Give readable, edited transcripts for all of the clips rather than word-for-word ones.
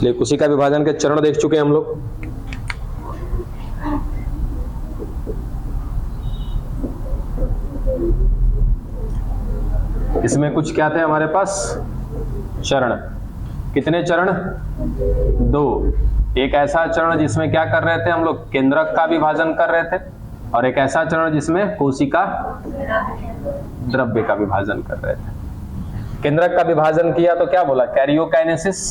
चलिए कोशिका विभाजन के चरण देख चुके हैं हम लोग। इसमें कुछ क्या थे हमारे पास? चरण। कितने चरण? 2। एक ऐसा चरण जिसमें क्या कर रहे थे हम लोग? केंद्रक का विभाजन कर रहे थे, और एक ऐसा चरण जिसमें कोशिका द्रव्य का विभाजन कर रहे थे। केंद्रक का विभाजन किया तो क्या बोला? कैरियोकाइनेसिस।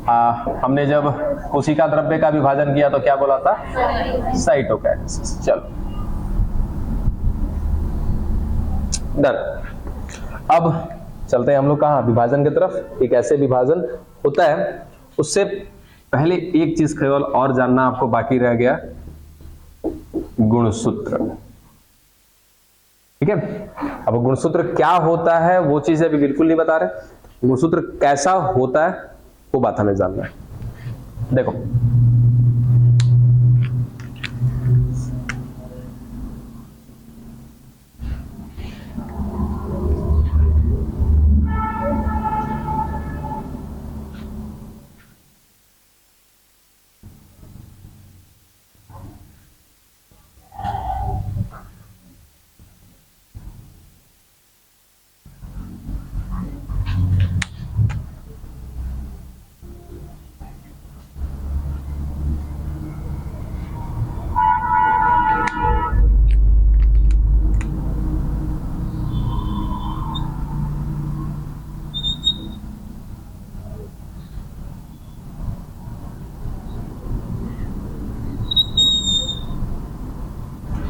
हमने जब कोशिका द्रव्य का विभाजन किया तो क्या बोला था? साइटोकाइनेसिस। चलो डन। अब चलते हैं हम लोग कहाँ? विभाजन की तरफ। एक ऐसे विभाजन होता है, उससे पहले एक चीज केवल और जानना आपको बाकी रह गया, गुणसूत्र। ठीक है, अब गुणसूत्र क्या होता है वो चीज अभी बिल्कुल नहीं बता रहे। गुणसूत्र कैसा होता है वो बात हमें जानना है। देखो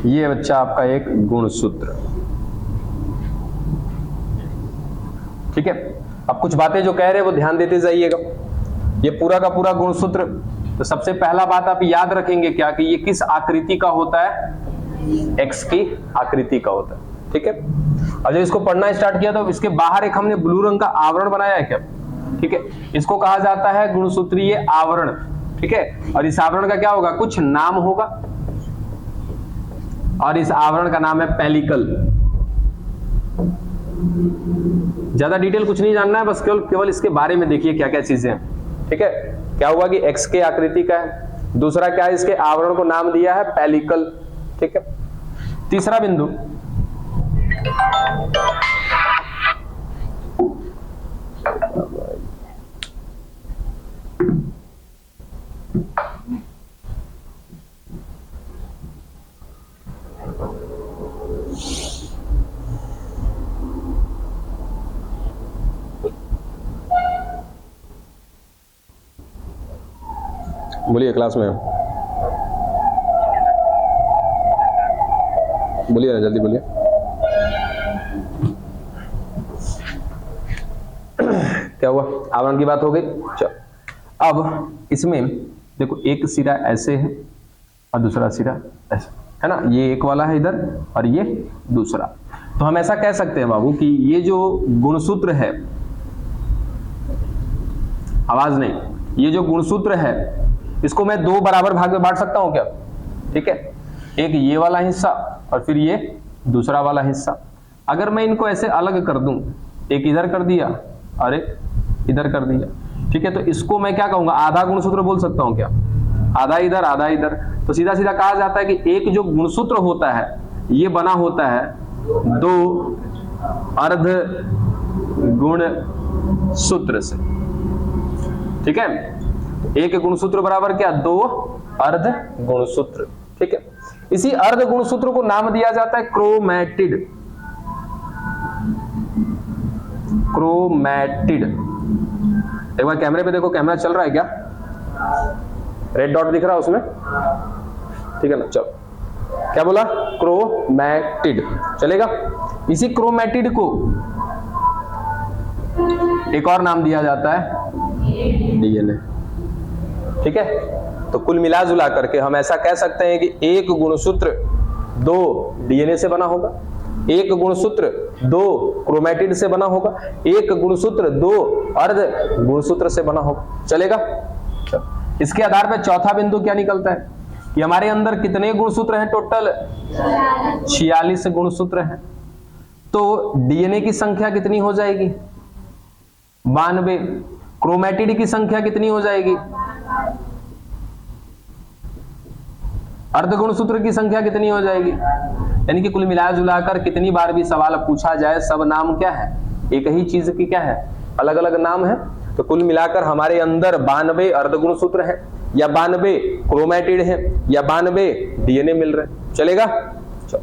ये बच्चा आपका एक गुणसूत्र। ठीक है, अब कुछ बातें जो कह रहे हैं वो ध्यान देते जाइएगा। ये पूरा का पूरा गुणसूत्र, तो सबसे पहला बात आप याद रखेंगे क्या कि ये किस आकृति का होता है? एक्स की आकृति का होता है। ठीक है, और जब इसको पढ़ना स्टार्ट किया तो इसके बाहर एक हमने ब्लू रंग का आवरण बनाया है क्या? ठीक है, इसको कहा जाता है गुणसूत्रीय आवरण। ठीक है, और इस आवरण का क्या होगा? कुछ नाम होगा, और इस आवरण का नाम है पेलिकल। ज्यादा डिटेल कुछ नहीं जानना है, बस केवल इसके बारे में देखिए क्या क्या चीजें हैं। ठीक है, क्या हुआ कि एक्स के आकृति का है। दूसरा क्या है? इसके आवरण को नाम दिया है पेलिकल। ठीक है, तीसरा बिंदु, बोलिए क्लास में, बोलिए ना, जल्दी बोलिए। क्या हुआ? आवरण की बात हो गई। चलो अब इसमें देखो, एक सिरा ऐसे है और दूसरा सिरा ऐसे है ना। ये एक वाला है इधर और ये दूसरा। तो हम ऐसा कह सकते हैं बाबू कि ये जो गुणसूत्र है, आवाज नहीं, ये जो गुणसूत्र है इसको मैं 2 बराबर भाग में बांट सकता हूं क्या? ठीक है, एक ये वाला हिस्सा और फिर ये दूसरा वाला हिस्सा। अगर मैं इनको ऐसे अलग कर दूं, एक इधर कर दिया और एक इधर कर दिया, ठीक है, तो इसको मैं क्या कहूंगा? आधा गुणसूत्र बोल सकता हूं क्या? आधा इधर आधा इधर। तो सीधा सीधा कहा जाता है कि एक जो गुणसूत्र होता है ये बना होता है 2 अर्ध गुण सूत्र से। ठीक है, एक गुणसूत्र बराबर क्या? 2 अर्ध गुणसूत्र। ठीक है, इसी अर्ध गुणसूत्र को नाम दिया जाता है क्रोमैटिड। क्रोमैटिड। एक बार कैमरे पे देखो, कैमरा चल रहा है क्या? रेड डॉट दिख रहा है उसमें? ठीक है ना, चलो। क्या बोला? क्रोमैटिड। चलेगा। इसी क्रोमैटिड को एक और नाम दिया जाता है डीएनए। ठीक है, तो कुल मिला जुला करके हम ऐसा कह सकते हैं कि एक गुणसूत्र 2 डीएनए से बना होगा, एक गुणसूत्र 2 क्रोमैटिड से बना होगा, एक गुणसूत्र 2 अर्ध गुणसूत्र से बना होगा। चलेगा। इसके आधार पर चौथा बिंदु क्या निकलता है कि हमारे अंदर कितने गुणसूत्र हैं? टोटल 46 गुणसूत्र हैं। तो डीएनए की संख्या कितनी हो जाएगी? 92। क्रोमेटिड की संख्या कितनी हो जाएगी? अर्धगुणसूत्र की संख्या कितनी हो जाएगी? यानी कि कुल मिला जुलाकर कितनी बार भी सवाल पूछा जाए, सब नाम क्या है? एक ही चीज की क्या है? अलग अलग नाम है। तो कुल मिलाकर हमारे अंदर 92 अर्धगुणसूत्र है, या 92 क्रोमेटिड है, या 92 डीएनए मिल रहे हैं। चलेगा? चलो,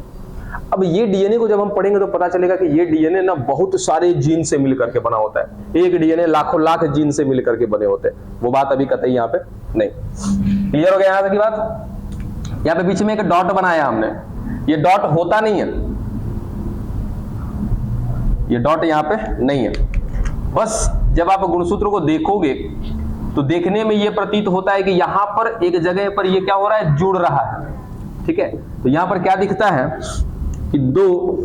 अब ये डीएनए को जब हम पढ़ेंगे तो पता चलेगा कि ये डीएनए ना बहुत सारे जीन से मिलकर के बना होता है। एक डीएनए लाखों लाख जीन से मिलकर के बने होते हैं। वो बात अभी कतई यहाँ पे नहीं। क्लियर हो गया यहाँ तक की बात? यहाँ पे बीच में एक डॉट बनाया हमने, ये डॉट होता नहीं है, ये डॉट यहाँ पे नहीं है। बस जब आप गुणसूत्र को देखोगे तो देखने में ये प्रतीत होता है कि यहां पर एक जगह पर ये क्या हो रहा है? जुड़ रहा है। ठीक है, तो यहां पर क्या दिखता है कि दो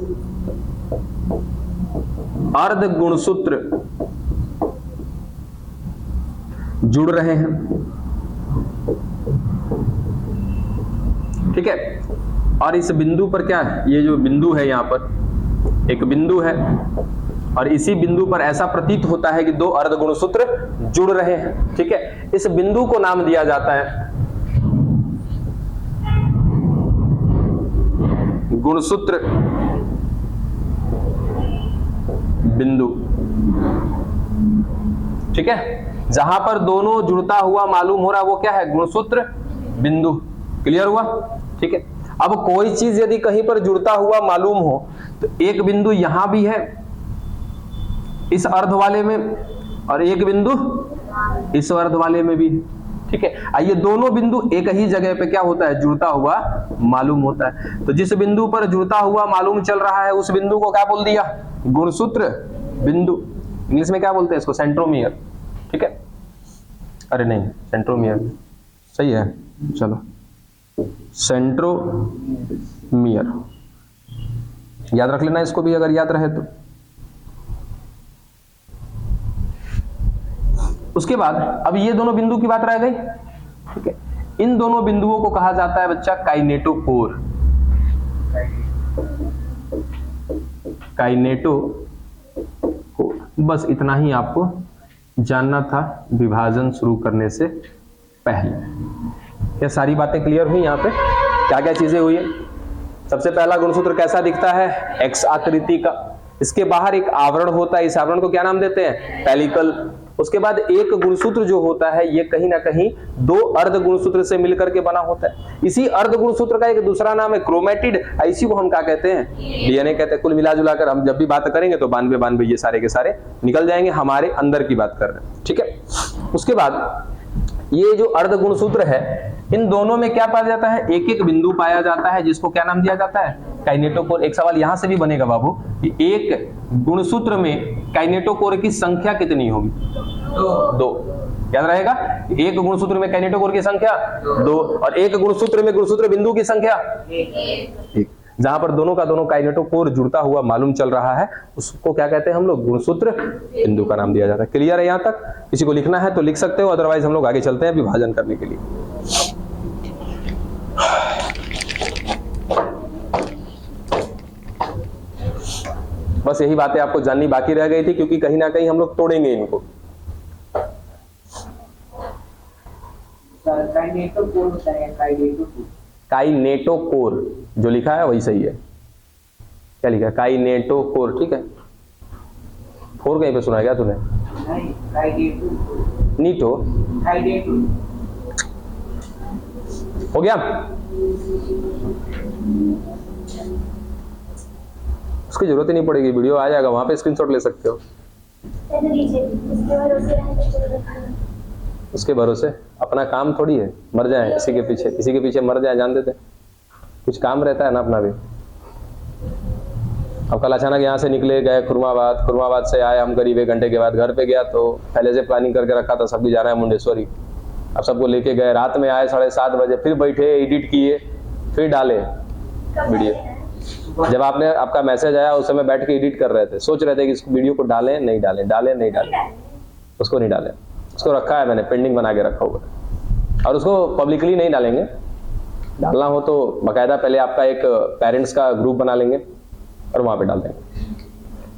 अर्ध गुणसूत्र जुड़ रहे हैं। ठीक है, और इस बिंदु पर क्या है? ये जो बिंदु है, यहां पर एक बिंदु है, और इसी बिंदु पर ऐसा प्रतीत होता है कि दो अर्ध गुणसूत्र जुड़ रहे हैं। ठीक है, इस बिंदु को नाम दिया जाता है गुणसूत्र बिंदु। ठीक है, जहां पर दोनों जुड़ता हुआ मालूम हो रहा है वो क्या है? गुणसूत्र बिंदु। क्लियर हुआ? ठीक है, अब कोई चीज यदि कहीं पर जुड़ता हुआ मालूम हो तो एक बिंदु यहां भी है इस अर्ध वाले में, और एक बिंदु इस अर्ध वाले में भी। ठीक है, ये दोनों बिंदु एक ही जगह पे क्या होता है? जुड़ता हुआ मालूम होता है। तो जिस बिंदु पर जुड़ता हुआ मालूम चल रहा है उस बिंदु को क्या बोल दिया? गुणसूत्र बिंदु। इंग्लिश में क्या बोलते हैं इसको? सेंट्रोमियर। ठीक है, अरे नहीं, सेंट्रोमियर सही है, चलो सेंट्रोमियर याद रख लेना इसको भी, अगर याद रहे तो। उसके बाद अब ये दोनों बिंदु की बात रह गई। ठीक है, इन दोनों बिंदुओं को कहा जाता है बच्चा काइनेटोकोर। काइनेटोकोर, बस इतना ही आपको जानना था विभाजन शुरू करने से पहले। क्या सारी बातें क्लियर हुई? यहाँ पे क्या क्या चीजें हुई है? सबसे पहला गुणसूत्र कैसा दिखता है? एक्स आकृति का। इसके बाहर एक आवरण होता है, इस आवरण को क्या नाम देते हैं? पेलिकल। उसके बाद एक गुणसूत्र जो होता है ये कहीं ना कहीं दो अर्ध गुणसूत्र से मिलकर के बना होता है। इसी अर्ध गुणसूत्र का एक दूसरा नाम है क्रोमेटिड। इसी को हम क्या कहते हैं? डीएनए कहते हैं। कुल मिला जुलाकर हम जब भी बात करेंगे तो 92 ये सारे के सारे निकल जाएंगे, हमारे अंदर की बात कर रहे हैं। ठीक है, उसके बाद ये जो अर्ध गुणसूत्र है इन दोनों में क्या पाया जाता है? एक एक बिंदु पाया जाता है, जिसको क्या नाम दिया जाता है? काइनेटोकोर। एक सवाल यहां से भी बनेगा बाबू कि एक गुणसूत्र में काइनेटोकोर की संख्या कितनी होगी? दो। याद रहेगा, एक गुणसूत्र में काइनेटोकोर की संख्या 2, और एक गुणसूत्र में गुणसूत्र बिंदु की संख्या 1। जहां पर दोनों का दोनों काइनेटोकोर जुड़ता हुआ मालूम चल रहा है उसको क्या कहते हैं हम लोग? गुणसूत्र बिंदु का नाम दिया जाता है। क्लियर है यहाँ तक? किसी को लिखना है तो लिख सकते हो, अदरवाइज हम लोग आगे चलते हैं विभाजन करने के लिए। बस यही बातें आपको जाननी बाकी रह गई थी, क्योंकि कहीं ना कहीं हम लोग तोड़ेंगे इनको। काइनेटोकोर जो लिखा है वही सही है। क्या लिखा है? काइनेटोकोर। ठीक है, 4 कहीं पे सुना है क्या तूने? नीटो हो गया। उसकी जरूरत ही नहीं पड़ेगी, वीडियो आ जाएगा, वहां पे स्क्रीनशॉट ले सकते हो। उसके भरोसे अपना काम थोड़ी है, मर जाए इसी के पीछे मर जाए, जान देते। कुछ काम रहता है ना अपना भी। अब कल अचानक यहाँ से निकले गए खुरमाबाद से आए हम, करीब 1 घंटे के बाद घर पे गया तो पहले से प्लानिंग करके रखा था, सब भी जा रहा है मुंडेश्वरी। अब सबको लेके गए, रात में आए 7:30 बजे, फिर बैठे एडिट किए, फिर डाले वीडियो। जब आपका मैसेज आया उस समय बैठ के एडिट कर रहे थे, सोच रहे थे कि इस वीडियो को डालें नहीं डालें, उसको नहीं डालें। उसको रखा है मैंने, पेंडिंग बना के रखा हुआ, और उसको पब्लिकली नहीं डालेंगे। डालना हो तो बाकायदा पहले आपका एक पेरेंट्स का ग्रुप बना लेंगे और वहां पे डाल देंगे।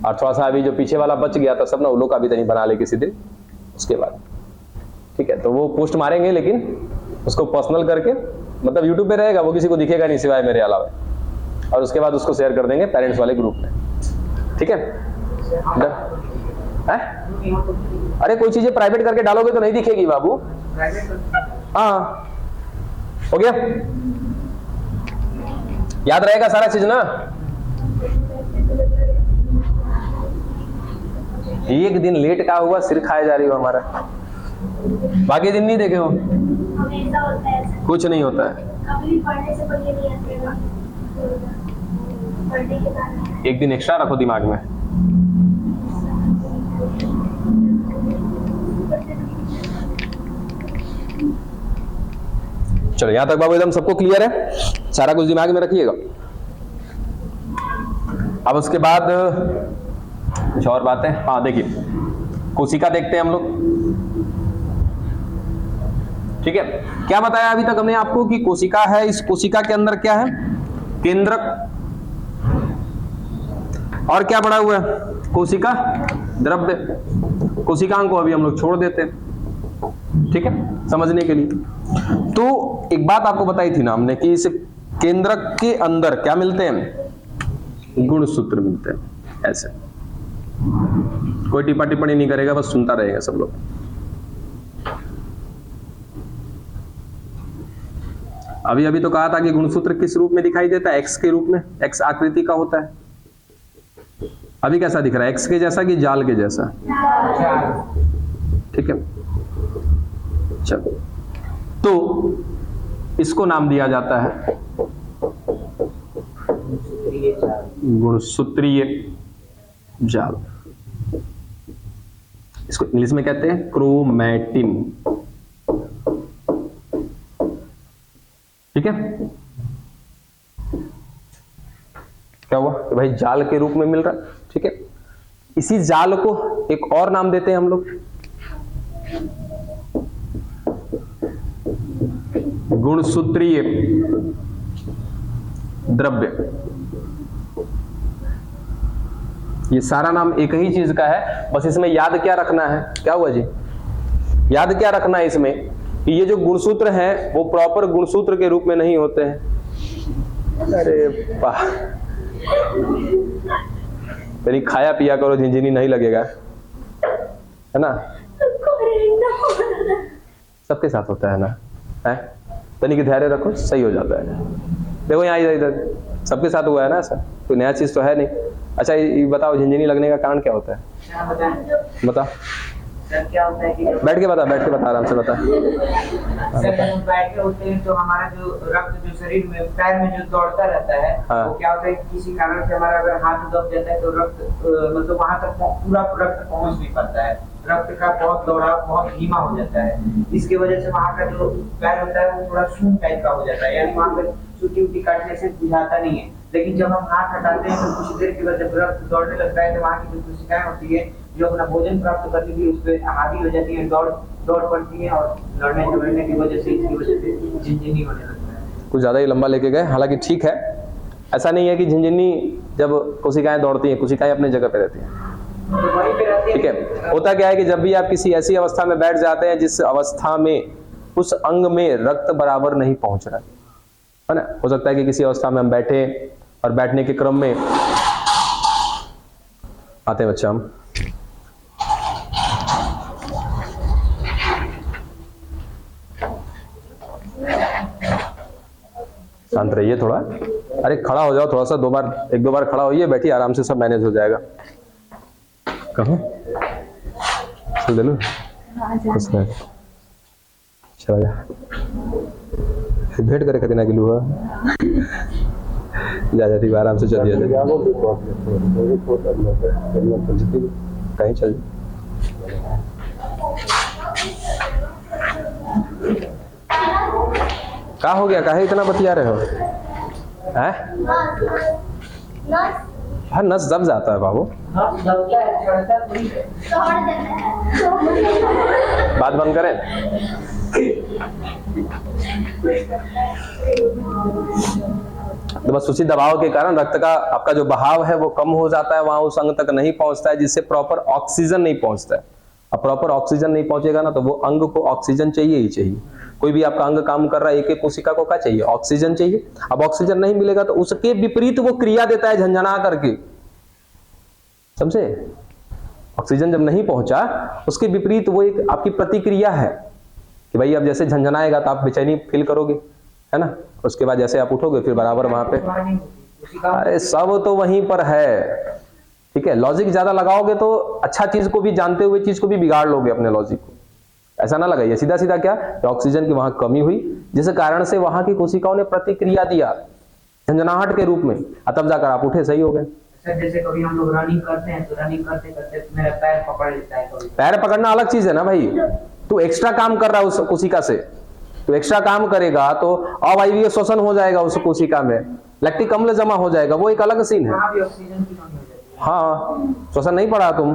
और थोड़ा सा अभी जो पीछे वाला बच गया था सब ना, उन लोग का भी तनी बना ले किसी दिन उसके बाद, ठीक है। तो वो पोस्ट मारेंगे लेकिन उसको पर्सनल करके, मतलब यूट्यूब पे रहेगा, वो किसी को दिखेगा नहीं सिवाय मेरे अलावा, और उसके बाद उसको शेयर कर देंगे पेरेंट्स वाले ग्रुप में, ठीक है। अरे कोई चीजें प्राइवेट करके डालोगे तो नहीं दिखेगी बाबू। हाँ हो गया, याद रहेगा सारा चीज ना। एक दिन लेट का हुआ सिर खाए जा रही हो हमारा, बाकी दिन नहीं देखे हो। हमेशा होता है, कुछ नहीं होता है, कभी पढ़ने से पहले नहीं आते ना, पढ़ने के बाद एक दिन एक्स्ट्रा रखो दिमाग में। चलो यहां तक बाबू एकदम सबको क्लियर है, सारा कुछ दिमाग में रखिएगा। अब उसके बाद कुछ और बातें, हाँ देखिए कोशिका देखते हैं हम लोग, ठीक है। क्या बताया अभी तक हमने आपको कि कोशिका है, इस कोशिका के अंदर क्या है, केंद्रक, और क्या पड़ा हुआ है, कोशिका द्रव्य। कोशिकांग को अभी हम लोग छोड़ देते हैं, ठीक है, समझने के लिए। तो एक बात आपको बताई थी ना हमने कि इस केंद्रक के अंदर क्या मिलते हैं, गुणसूत्र मिलते हैं। ऐसे कोई टिप्पा टिप्पणी नहीं करेगा, बस सुनता रहेगा सब लोग। अभी अभी तो कहा था कि गुणसूत्र किस रूप में दिखाई देता है, एक्स के रूप में, एक्स आकृति का होता है। अभी कैसा दिख रहा है, एक्स के जैसा कि जाल के जैसा, ठीक है। चलो तो इसको नाम दिया जाता है गुणसूत्रीय जाल। इसको इंग्लिश में कहते हैं क्रोमैटिन, ठीक है। क्या हुआ कि भाई जाल के रूप में मिल रहा है, ठीक है। इसी जाल को एक और नाम देते हैं हम लोग, गुणसूत्रीय द्रव्य। ये सारा नाम एक ही चीज का है, बस इसमें याद क्या रखना है, क्या हुआ जी, याद क्या रखना है इसमें कि ये जो गुणसूत्र हैं वो प्रॉपर गुणसूत्र के रूप में नहीं होते हैं। अरे वाह, तेरी खाया पिया करो, झिनझिनी नहीं लगेगा, है ना। सबके साथ होता है ना, है तनिक धैर्य रखो, सही हो जाता है। देखो यहाँ इधर सबके साथ हुआ है ना, ऐसा कोई नया चीज तो है नहीं। अच्छा ये बताओ, झिनझिनी लगने का कारण क्या होता है, बता। क्या होता है कि बैठ के बता आराम से बता। सर हम बैठे होते हैं तो हमारा जो रक्त जो शरीर में पैर में जो दौड़ता रहता है, हाँ। वो क्या होता है कि किसी कारण से हमारा अगर हाथ दब जाता है तो रक्त मतलब वहां तक पूरा रक्त पहुंच नहीं पाता है, रक्त का बहुत दौड़ाव बहुत धीमा हो जाता है। इसकी वजह से वहां का जो पैर होता है वो थोड़ा शून टाइप का हो जाता है, यानी वहां पर चुटी उटी काटने से बुझाता नहीं है। लेकिन जब हम हाथ हटाते हैं तो कुछ देर के बाद जब रक्त दौड़ने लगता है तो वहाँ की जो कोशिकाएं होती है जो अपना भोजन प्राप्त करने के लिए उस पर हावी हो जाती है, दौड़ पड़ती है और लड़ने झगड़ने की वजह से इसकी वजह से झिनझिनी होने लगता है। कुछ ज्यादा ही लंबा लेके गए, हालांकि ठीक है। ऐसा नहीं है कि झिनझिनी जब कोशिकाएं दौड़ती हैं, कोशिकाएं अपने जगह पे रहती हैं, तो वहीं पे रहती ठीक है। होता क्या है कि जब भी आप किसी ऐसी अवस्था में बैठ जाते हैं जिस अवस्था में उस अंग में रक्त बराबर नहीं पहुंच रहा है ना, हो सकता है कि किसी अवस्था में हम बैठे और बैठने के क्रम में आते हैं बच्चा, हम शांत रहिए थोड़ा। अरे खड़ा हो जाओ थोड़ा सा, एक दो बार खड़ा होइए, बैठिए आराम से, सब मैनेज हो जाएगा। कहो चल दे लो, चला जा, भेंट करे कतना किलो हुआ जा जाती आराम से चल दिया कहीं चल। क्या हो गया, काहे इतना बतिया रहे हो, हैं? हाँ नस दब जाता है बाबू, बात बंद करें। तो बस उसी दबाव के कारण रक्त का आपका जो बहाव है वो कम हो जाता है, वहां उस अंग तक नहीं पहुंचता है, जिससे प्रॉपर ऑक्सीजन नहीं पहुंचता है। अब प्रॉपर ऑक्सीजन नहीं पहुंचेगा ना तो वो अंग को ऑक्सीजन चाहिए ही चाहिए। कोई भी आपका अंग काम कर रहा है, एक एक कोशिका को क्या चाहिए? ऑक्सीजन चाहिए। अब ऑक्सीजन नहीं मिलेगा तो उसके विपरीत वो क्रिया देता है झंझना करके, समझे? ऑक्सीजन जब नहीं पहुंचा उसके विपरीत वो एक आपकी प्रतिक्रिया है कि भाई अब जैसे झंझनाएगा तो आप बेचैनी फील करोगे, है ना? उसके बाद जैसे आप उठोगे फिर बराबर वहां पे, अरे सब तो वहीं पर है, ठीक है? लॉजिक ज्यादा लगाओगे तो अच्छा चीज को भी जानते हुए चीज को भी बिगाड़ लोगे अपने लॉजिक को। ऐसा ना लगाइए, सीधा सीधा क्या ऑक्सीजन की वहां कमी हुई जिस कारण से वहां की कोशिकाओं ने प्रतिक्रिया दिया झंझनाहट के रूप में, तब जाकर आप उठे, सही हो गए। जैसे कभी हम लोग रनिंग करते हैं तो रनिंग करते करते मेरा पैर पकड़ लेता है कभी। पैर पकड़ना अलग चीज है ना भाई, तू एक्स्ट्रा काम कर रहा है उस कोशिका से, तो एक्स्ट्रा काम करेगा तो अवायवीय श्वसन हो जाएगा उस कोशिका में, लैक्टिक अम्ल जमा हो जाएगा, वो एक अलग सीन है। वहाँ भी ऑक्सीजन की कमी हो जाती है। हाँ, श्वसन नहीं पढ़ा तुम,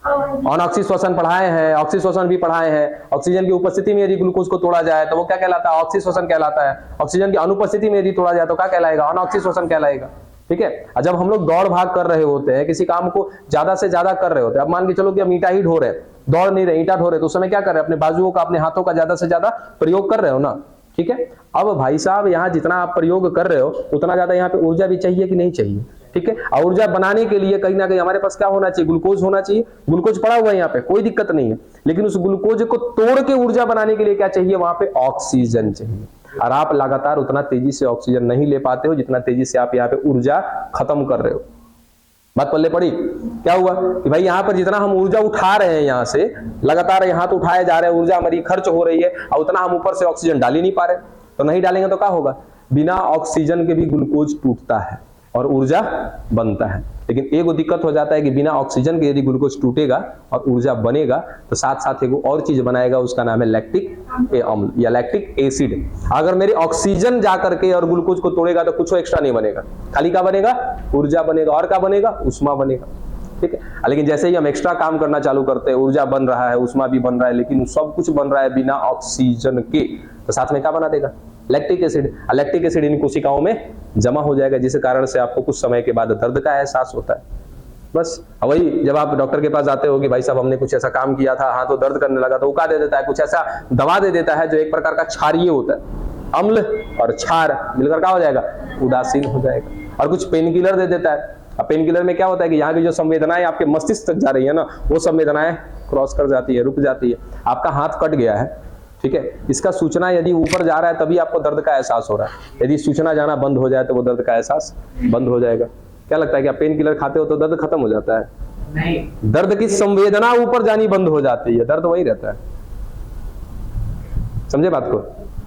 अनऑक्सी श्वसन पढ़ाए हैं, ऑक्सी श्वसन भी पढ़ाए हैं। ऑक्सीजन की उपस्थिति में यदि ग्लूकोज को तोड़ा जाए तो वो क्या कहलाता है? ऑक्सी श्वसन कहलाता है। ऑक्सीजन की अनुपस्थिति में यदि तोड़ा जाए तो क्या कहलाएगा? अनऑक्सी श्वसन कहलाएगा, ठीक है? जब हम लोग दौड़ भाग कर रहे होते हैं, किसी काम को ज्यादा से ज्यादा कर रहे होते हैं, अब मान के चलो कि हम ईंटा ही ढो रहे हैं, दौड़ नहीं रहे, ईंटा ढो रहे, तो उस समय क्या कर रहे हैं? अपने बाजुओं का, अपने हाथों का ज्यादा से ज्यादा प्रयोग कर रहे हो ना, ठीक है? अब भाई साहब यहाँ जितना आप प्रयोग कर रहे हो उतना ज्यादा यहाँ पे ऊर्जा भी चाहिए कि नहीं चाहिए, ठीक है? और ऊर्जा बनाने के लिए कहीं ना कहीं हमारे पास क्या होना चाहिए? ग्लूकोज होना चाहिए। ग्लूकोज पड़ा हुआ है यहाँ पे, कोई दिक्कत नहीं है, लेकिन उस ग्लूकोज को तोड़ के ऊर्जा बनाने के लिए क्या चाहिए? वहां पे ऑक्सीजन चाहिए। और आप लगातार उतना तेजी से ऑक्सीजन नहीं ले पाते हो जितना तेजी से आप यहाँ पे ऊर्जा खत्म कर रहे हो। बात पल्ले पड़ी? क्या हुआ कि भाई यहाँ पर जितना हम ऊर्जा उठा रहे हैं, यहाँ से लगातार यहाँ तो उठाए जा रहे हैं, ऊर्जा हमारी खर्च हो रही है, और उतना हम ऊपर से ऑक्सीजन डाल ही नहीं पा रहे। तो नहीं डालेंगे तो क्या होगा? बिना ऑक्सीजन के भी ग्लूकोज टूटता है और ऊर्जा बनता है, लेकिन एक दिक्कत हो जाता है कि बिना ऑक्सीजन के यदि ग्लूकोज टूटेगा और ऊर्जा बनेगा तो साथ साथ एक और चीज बनाएगा, उसका नाम है लैक्टिक अम्ल या लैक्टिक एसिड। अगर मेरे ऑक्सीजन जाकर के और ग्लूकोज को तोड़ेगा तो कुछ एक्स्ट्रा नहीं बनेगा, खाली क्या बनेगा? ऊर्जा बनेगा। और क्या बनेगा? उष्मा बनेगा, ठीक है? लेकिन जैसे ही हम एक्स्ट्रा काम करना चालू करते हैं, ऊर्जा बन रहा है, उष्मा भी बन रहा है, लेकिन सब कुछ बन रहा है बिना ऑक्सीजन के, तो साथ में क्या बना देगा? Lactic acid. Lactic acid in कोशिकाओं में जमा हो जाएगा, जिस कारण से आपको कुछ समय के बाद दर्द का एहसास होता है। बस वही जब आप डॉक्टर के पास जाते हो कि भाई साहब हमने कुछ ऐसा काम किया था, हाँ तो दर्द करने लगा, तो वो क्या दे देता है? कुछ ऐसा दवा दे देता है जो एक प्रकार का क्षारीय होता है, अम्ल और क्षार मिलकर क्या हो जाएगा? उदासीन हो जाएगा। और कुछ पेन किलर दे देता है। अब पेन किलर में क्या होता है कि यहाँ की जो संवेदनाएं आपके मस्तिष्क तक जा रही है ना, वो संवेदनाएं क्रॉस कर जाती है, रुक जाती है। आपका हाथ कट गया है, ठीक है, इसका सूचना यदि ऊपर जा रहा है तभी आपको दर्द का एहसास हो रहा है, यदि सूचना जाना बंद हो जाए तो वो दर्द का एहसास बंद हो जाएगा। क्या लगता है कि आप पेन किलर खाते हो तो दर्द खत्म हो जाता है? नहीं, दर्द की संवेदना ऊपर जानी बंद हो जाती है, दर्द वही रहता है। समझे बात को?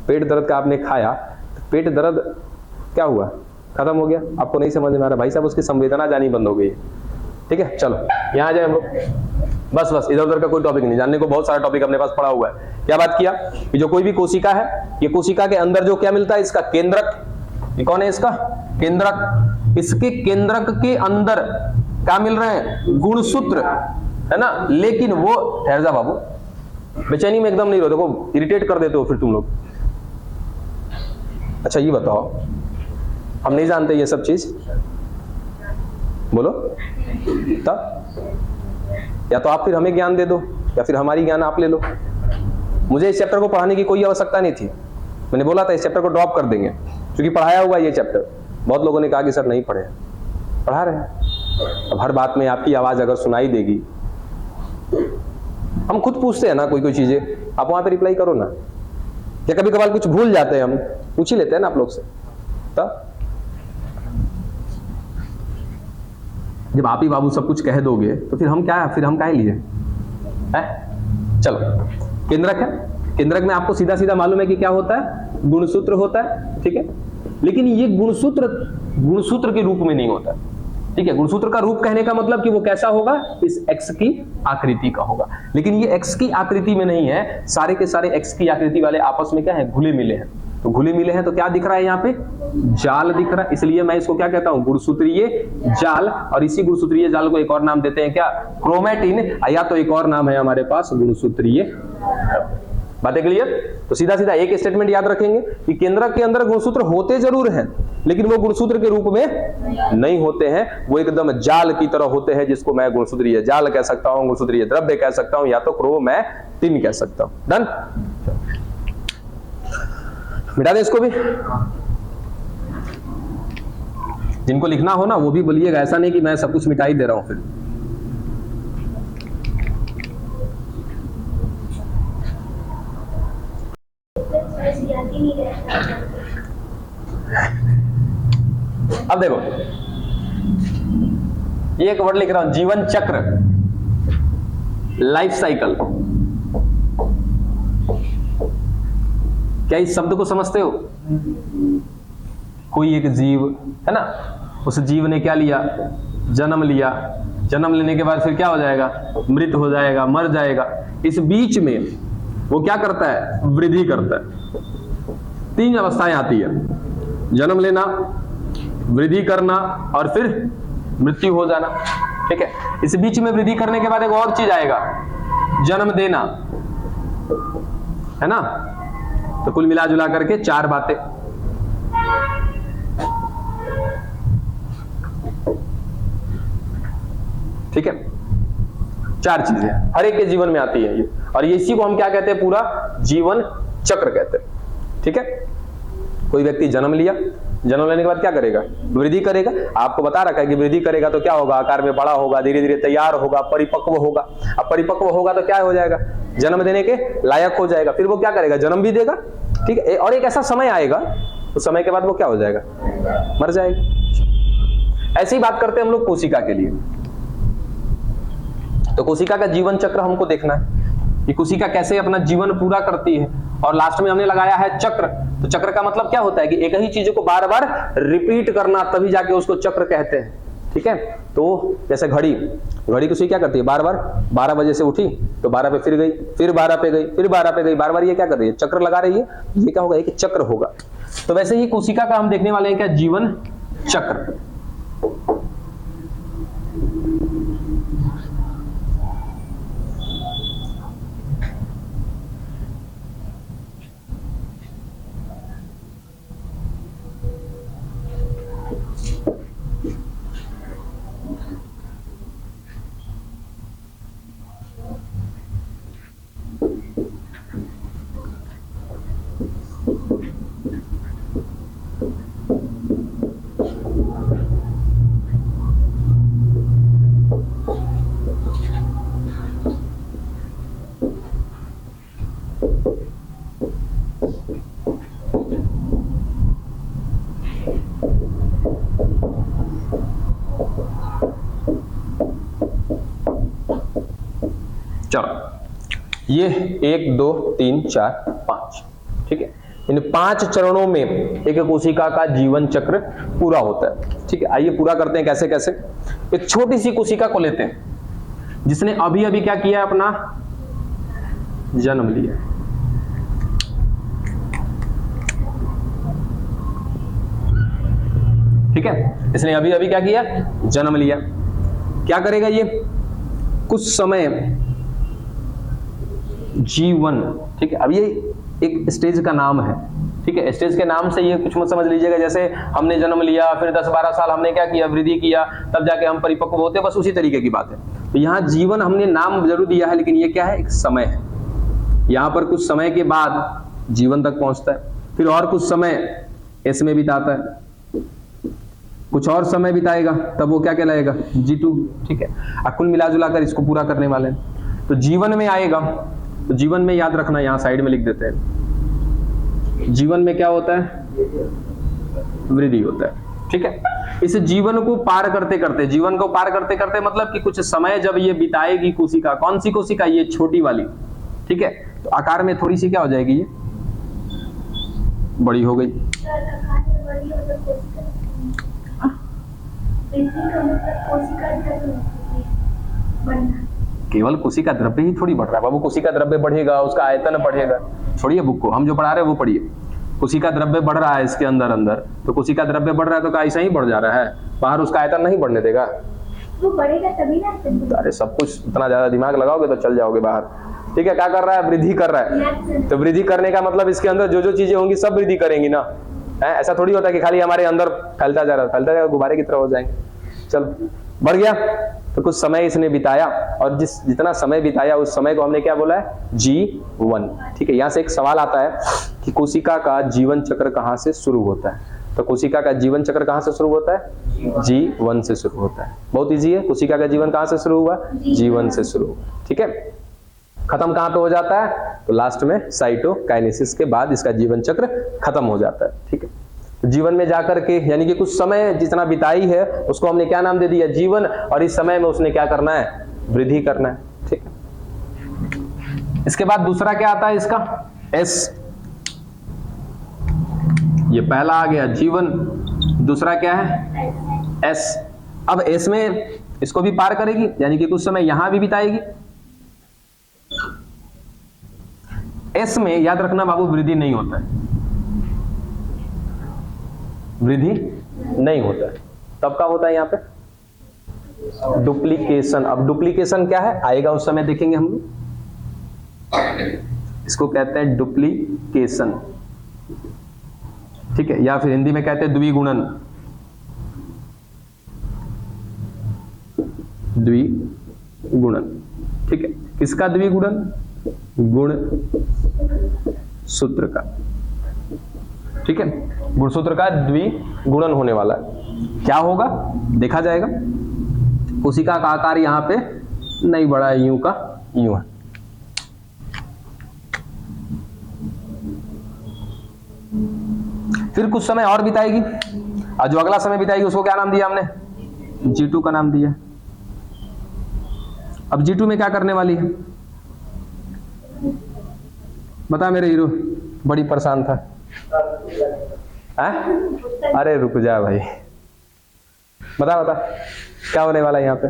पेट दर्द का आपने खाया, पेट दर्द क्या हुआ? खत्म हो गया। आपको नहीं समझ में आ रहा भाई साहब, उसकी संवेदना जानी बंद हो गई है, ठीक है? चलो यहाँ आ जाए हम लोग, बस बस इधर उधर का कोई टॉपिक नहीं, जानने को बहुत सारा टॉपिक अपने पास पड़ा हुआ है। क्या बात किया कि जो कोई भी कोशिका है, ये कोशिका के अंदर जो क्या मिलता है? इसका केंद्रक। ये कौन है? इसका केंद्रक। इसके केंद्रक के अंदर क्या मिल रहे हैं? गुणसूत्र, है ना? लेकिन वो, ठहर जा बाबू, बेचैनी में एकदम नहीं रहो, देखो इरिटेट कर देते हो फिर तुम लोग। अच्छा ये बताओ, हम नहीं जानते ये सब चीज, बोलो तब, या तो आप फिर हमें ज्ञान दे दो या फिर हमारी ज्ञान आप ले लो। मुझे इस चैप्टर को पढ़ाने की कोई आवश्यकता नहीं थी, मैंने बोला था इस चैप्टर को ड्रॉप कर देंगे क्योंकि पढ़ाया हुआ ये चैप्टर। बहुत लोगों ने कहा कि सर नहीं पढ़े, पढ़ा रहे हैं। अब हर बात में आपकी आवाज अगर सुनाई देगी, हम खुद पूछते हैं ना कोई चीजें, आप वहां पे रिप्लाई करो ना, या कभी कभार कुछ भूल जाते हैं हम, पूछ ही लेते हैं ना आप लोग से। तब जब आप ही बाबू सब कुछ कह दोगे तो फिर हम क्या लिए है? चलो केंद्रक है, केंद्रक में आपको सीधा सीधा मालूम है कि क्या होता है? गुणसूत्र होता है, ठीक है? लेकिन ये गुणसूत्र के रूप में नहीं होता, ठीक है? गुणसूत्र का रूप कहने का मतलब कि वो कैसा होगा? इस एक्स की आकृति का होगा, लेकिन ये एक्स की आकृति में नहीं है, सारे के सारे एक्स की आकृति वाले आपस में क्या है? घुले मिले हैं। तो घुले मिले हैं तो क्या दिख रहा है? यहाँ पे जाल दिख रहा है, इसलिए मैं इसको क्या कहता हूं? गुणसूत्रीय जाल। और इसी गुणसूत्रीय जाल को एक और नाम देते हैं क्या? क्रोमैटिन, या तो एक और नाम है हमारे पास गुणसूत्रीय। बातें क्लियर? तो सीधा सीधा एक स्टेटमेंट याद रखेंगे कि केंद्रक के अंदर गुणसूत्र होते जरूर हैं, लेकिन वो गुणसूत्र के रूप में नहीं होते हैं, वो एकदम जाल की तरह होते हैं, जिसको मैं गुणसूत्रीय जाल कह सकता हूं, गुणसूत्रीय द्रव्य कह सकता हूं, या तो क्रोमैटिन कह सकता हूं। डन? मिटा दें इसको भी। जिनको लिखना हो ना वो भी बोलिएगा, ऐसा नहीं कि मैं सब कुछ मिटा ही दे रहा हूं फिर। याद ही नहीं रहता। अब देखो ये एक वर्ड लिख रहा हूं, जीवन चक्र, लाइफ साइकिल। क्या इस शब्द को समझते हो? कोई एक जीव है ना, उस जीव ने क्या लिया? जन्म लिया। जन्म लेने के बाद फिर क्या हो जाएगा? मृत हो जाएगा, मर जाएगा। इस बीच में वो क्या करता है? वृद्धि करता है। 3 अवस्थाएं आती है, जन्म लेना, वृद्धि करना और फिर मृत्यु हो जाना। ठीक है, इस बीच में वृद्धि करने के बाद एक और चीज आएगा, जन्म देना, है ना। तो कुल मिला जुला करके 4 बातें। ठीक है, 4 चीजें हर एक के जीवन में आती है ये, और ये इसी को हम क्या कहते हैं? पूरा जीवन चक्र कहते हैं। ठीक है, कोई व्यक्ति जन्म लिया, जन्म लेने के बाद क्या करेगा? वृद्धि करेगा। आपको बता रखा है कि वृद्धि करेगा तो क्या होगा? आकार में बड़ा होगा, धीरे धीरे तैयार होगा, परिपक्व होगा। अब परिपक्व होगा तो क्या हो जाएगा? जन्म देने के लायक हो जाएगा। फिर वो क्या करेगा? जन्म भी देगा। ठीक है, और एक ऐसा समय आएगा, उस समय के बाद वो क्या हो जाएगा? मर जाएगा। ऐसी बात करते हैं हम लोग कोशिका के लिए। तो कोशिका का जीवन चक्र हमको देखना है कि कोशिका कैसे अपना जीवन पूरा करती है, और लास्ट में हमने लगाया है चक्र। तो चक्र का मतलब क्या होता है? कि एक ही चीज को बार बार रिपीट करना, तभी जाके उसको चक्र कहते हैं। ठीक है, तो जैसे घड़ी को क्या करती है? बार बार 12 बजे से उठी तो 12 पे फिर गई, फिर 12 पे गई, फिर 12 पे गई, बार बार ये क्या कर रही है? चक्र लगा रही है। ये क्या होगा? एक चक्र होगा। तो वैसे ही कोशिका का हम देखने वाले हैं क्या? जीवन चक्र। चलो ये 1 2 3 4 5, ठीक है। इन 5 चरणों में एक कोशिका का जीवन चक्र पूरा होता है। ठीक है, आइए पूरा करते हैं। कैसे कैसे? एक छोटी सी कोशिका को लेते हैं जिसने अभी अभी क्या किया? अपना जन्म लिया। ठीक है, इसने अभी अभी क्या किया? जन्म लिया। क्या करेगा ये? कुछ समय जीवन, ठीक है। अब ये एक स्टेज का नाम है, ठीक है। स्टेज के नाम से ये कुछ मत समझ लीजिएगा जैसे हमने जन्म लिया, फिर 10-12 साल हमने क्या किया? वृद्धि किया, तब जाके हम परिपक्व होते हैं, बस उसी तरीके की बात है। तो यहाँ जीवन हमने नाम जरूर दिया है, लेकिन ये क्या है? एक समय है। यहाँ पर कुछ समय के बाद जीवन तक पहुंचता है, फिर और कुछ समय इसमें बिताता है, कुछ और समय बिताएगा, तब वो क्या कहलाएगा? जीतू। ठीक है, अब कुल मिला जुला कर इसको पूरा करने वाले हैं। तो जीवन में आएगा, तो जीवन में याद रखना, यहाँ साइड में लिख देते हैं। जीवन में क्या होता है? वृद्धि होता है। ठीक है, इस जीवन को पार करते करते, जीवन को पार करते करते मतलब कि कुछ समय जब ये बिताएगी कोशिका, कौन सी कोशिका? ये छोटी वाली। ठीक है, तो आकार में थोड़ी सी क्या हो जाएगी? ये बड़ी हो गई। केवल कोशिका द्रव्य ही थोड़ी बढ़ रहा है बाबू। कोशिका द्रव्य बढ़ेगा, उसका आयतन बढ़ेगा। छोड़िए बुक को, हम जो पढ़ा रहे हैं वो पढ़िए। कोशिका द्रव्य बढ़ रहा है इसके अंदर अंदर, तो कोशिका द्रव्य बढ़ रहा है तो क्या ऐसा ही बढ़ जा रहा है? बाहर उसका आयतन नहीं बढ़ने देगा? वो बढ़ेगा तभी ना। अरे सब कुछ इतना ज्यादा दिमाग लगाओगे तो चल जाओगे बाहर। ठीक है, क्या कर रहा है? वृद्धि कर रहा है। तो वृद्धि करने का मतलब इसके अंदर जो जो चीजें होंगी सब वृद्धि करेंगी ना, है? ऐसा थोड़ी होता है कि खाली हमारे अंदर फैलता जा रहा है, गुब्बारे की तरह हो जाएंगे। चल बढ़ गया। तो कुछ समय इसने बिताया, और जितना समय बिताया उस समय को हमने क्या बोला है? G1। ठीक है, यहाँ से एक सवाल आता है कि कोशिका का जीवन चक्र कहाँ से शुरू होता है? तो कोशिका का जीवन चक्र कहाँ से शुरू होता है? G1 से शुरू होता है। बहुत इजी है। कोशिका का जीवन कहाँ से शुरू हुआ? G1 से शुरू हुआ। ठीक है, खत्म कहाँ पे हो जाता है? तो लास्ट में साइटोकाइनेसिस के बाद इसका जीवन चक्र खत्म हो जाता है। ठीक है, जीवन में जाकर के यानी कि कुछ समय जितना बिताई है उसको हमने क्या नाम दे दिया? जीवन। और इस समय में उसने क्या करना है? वृद्धि करना है। ठीक है, इसके बाद दूसरा क्या आता है इसका? एस। ये पहला आ गया जीवन, दूसरा क्या है? एस। अब एस में इसको भी पार करेगी, यानी कि कुछ समय यहां भी बिताएगी। एस में याद रखना बाबू, वृद्धि नहीं होता है, वृद्धि नहीं होता है। तब क्या होता है यहाँ पे? डुप्लीकेशन। अब डुप्लीकेशन क्या है आएगा उस समय देखेंगे हम लोग। इसको कहते हैं डुप्लीकेशन। ठीक है, या फिर हिंदी में कहते हैं द्विगुणन। द्विगुणन। ठीक है, किसका द्विगुणन? गुण सूत्र का। ठीक है, गुणसूत्र का द्विगुणन होने वाला है। क्या होगा देखा जाएगा। कोशिका का आकार यहां पे नहीं बढ़ा है, यूं का यूं है। फिर कुछ समय और बिताएगी, और जो अगला समय बिताएगी उसको क्या नाम दिया हमने? G2 का नाम दिया। अब G2 में क्या करने वाली है? बता मेरे हीरो, बड़ी परेशान था। अरे रुक जा भाई, बता बता क्या होने वाला है यहाँ पे?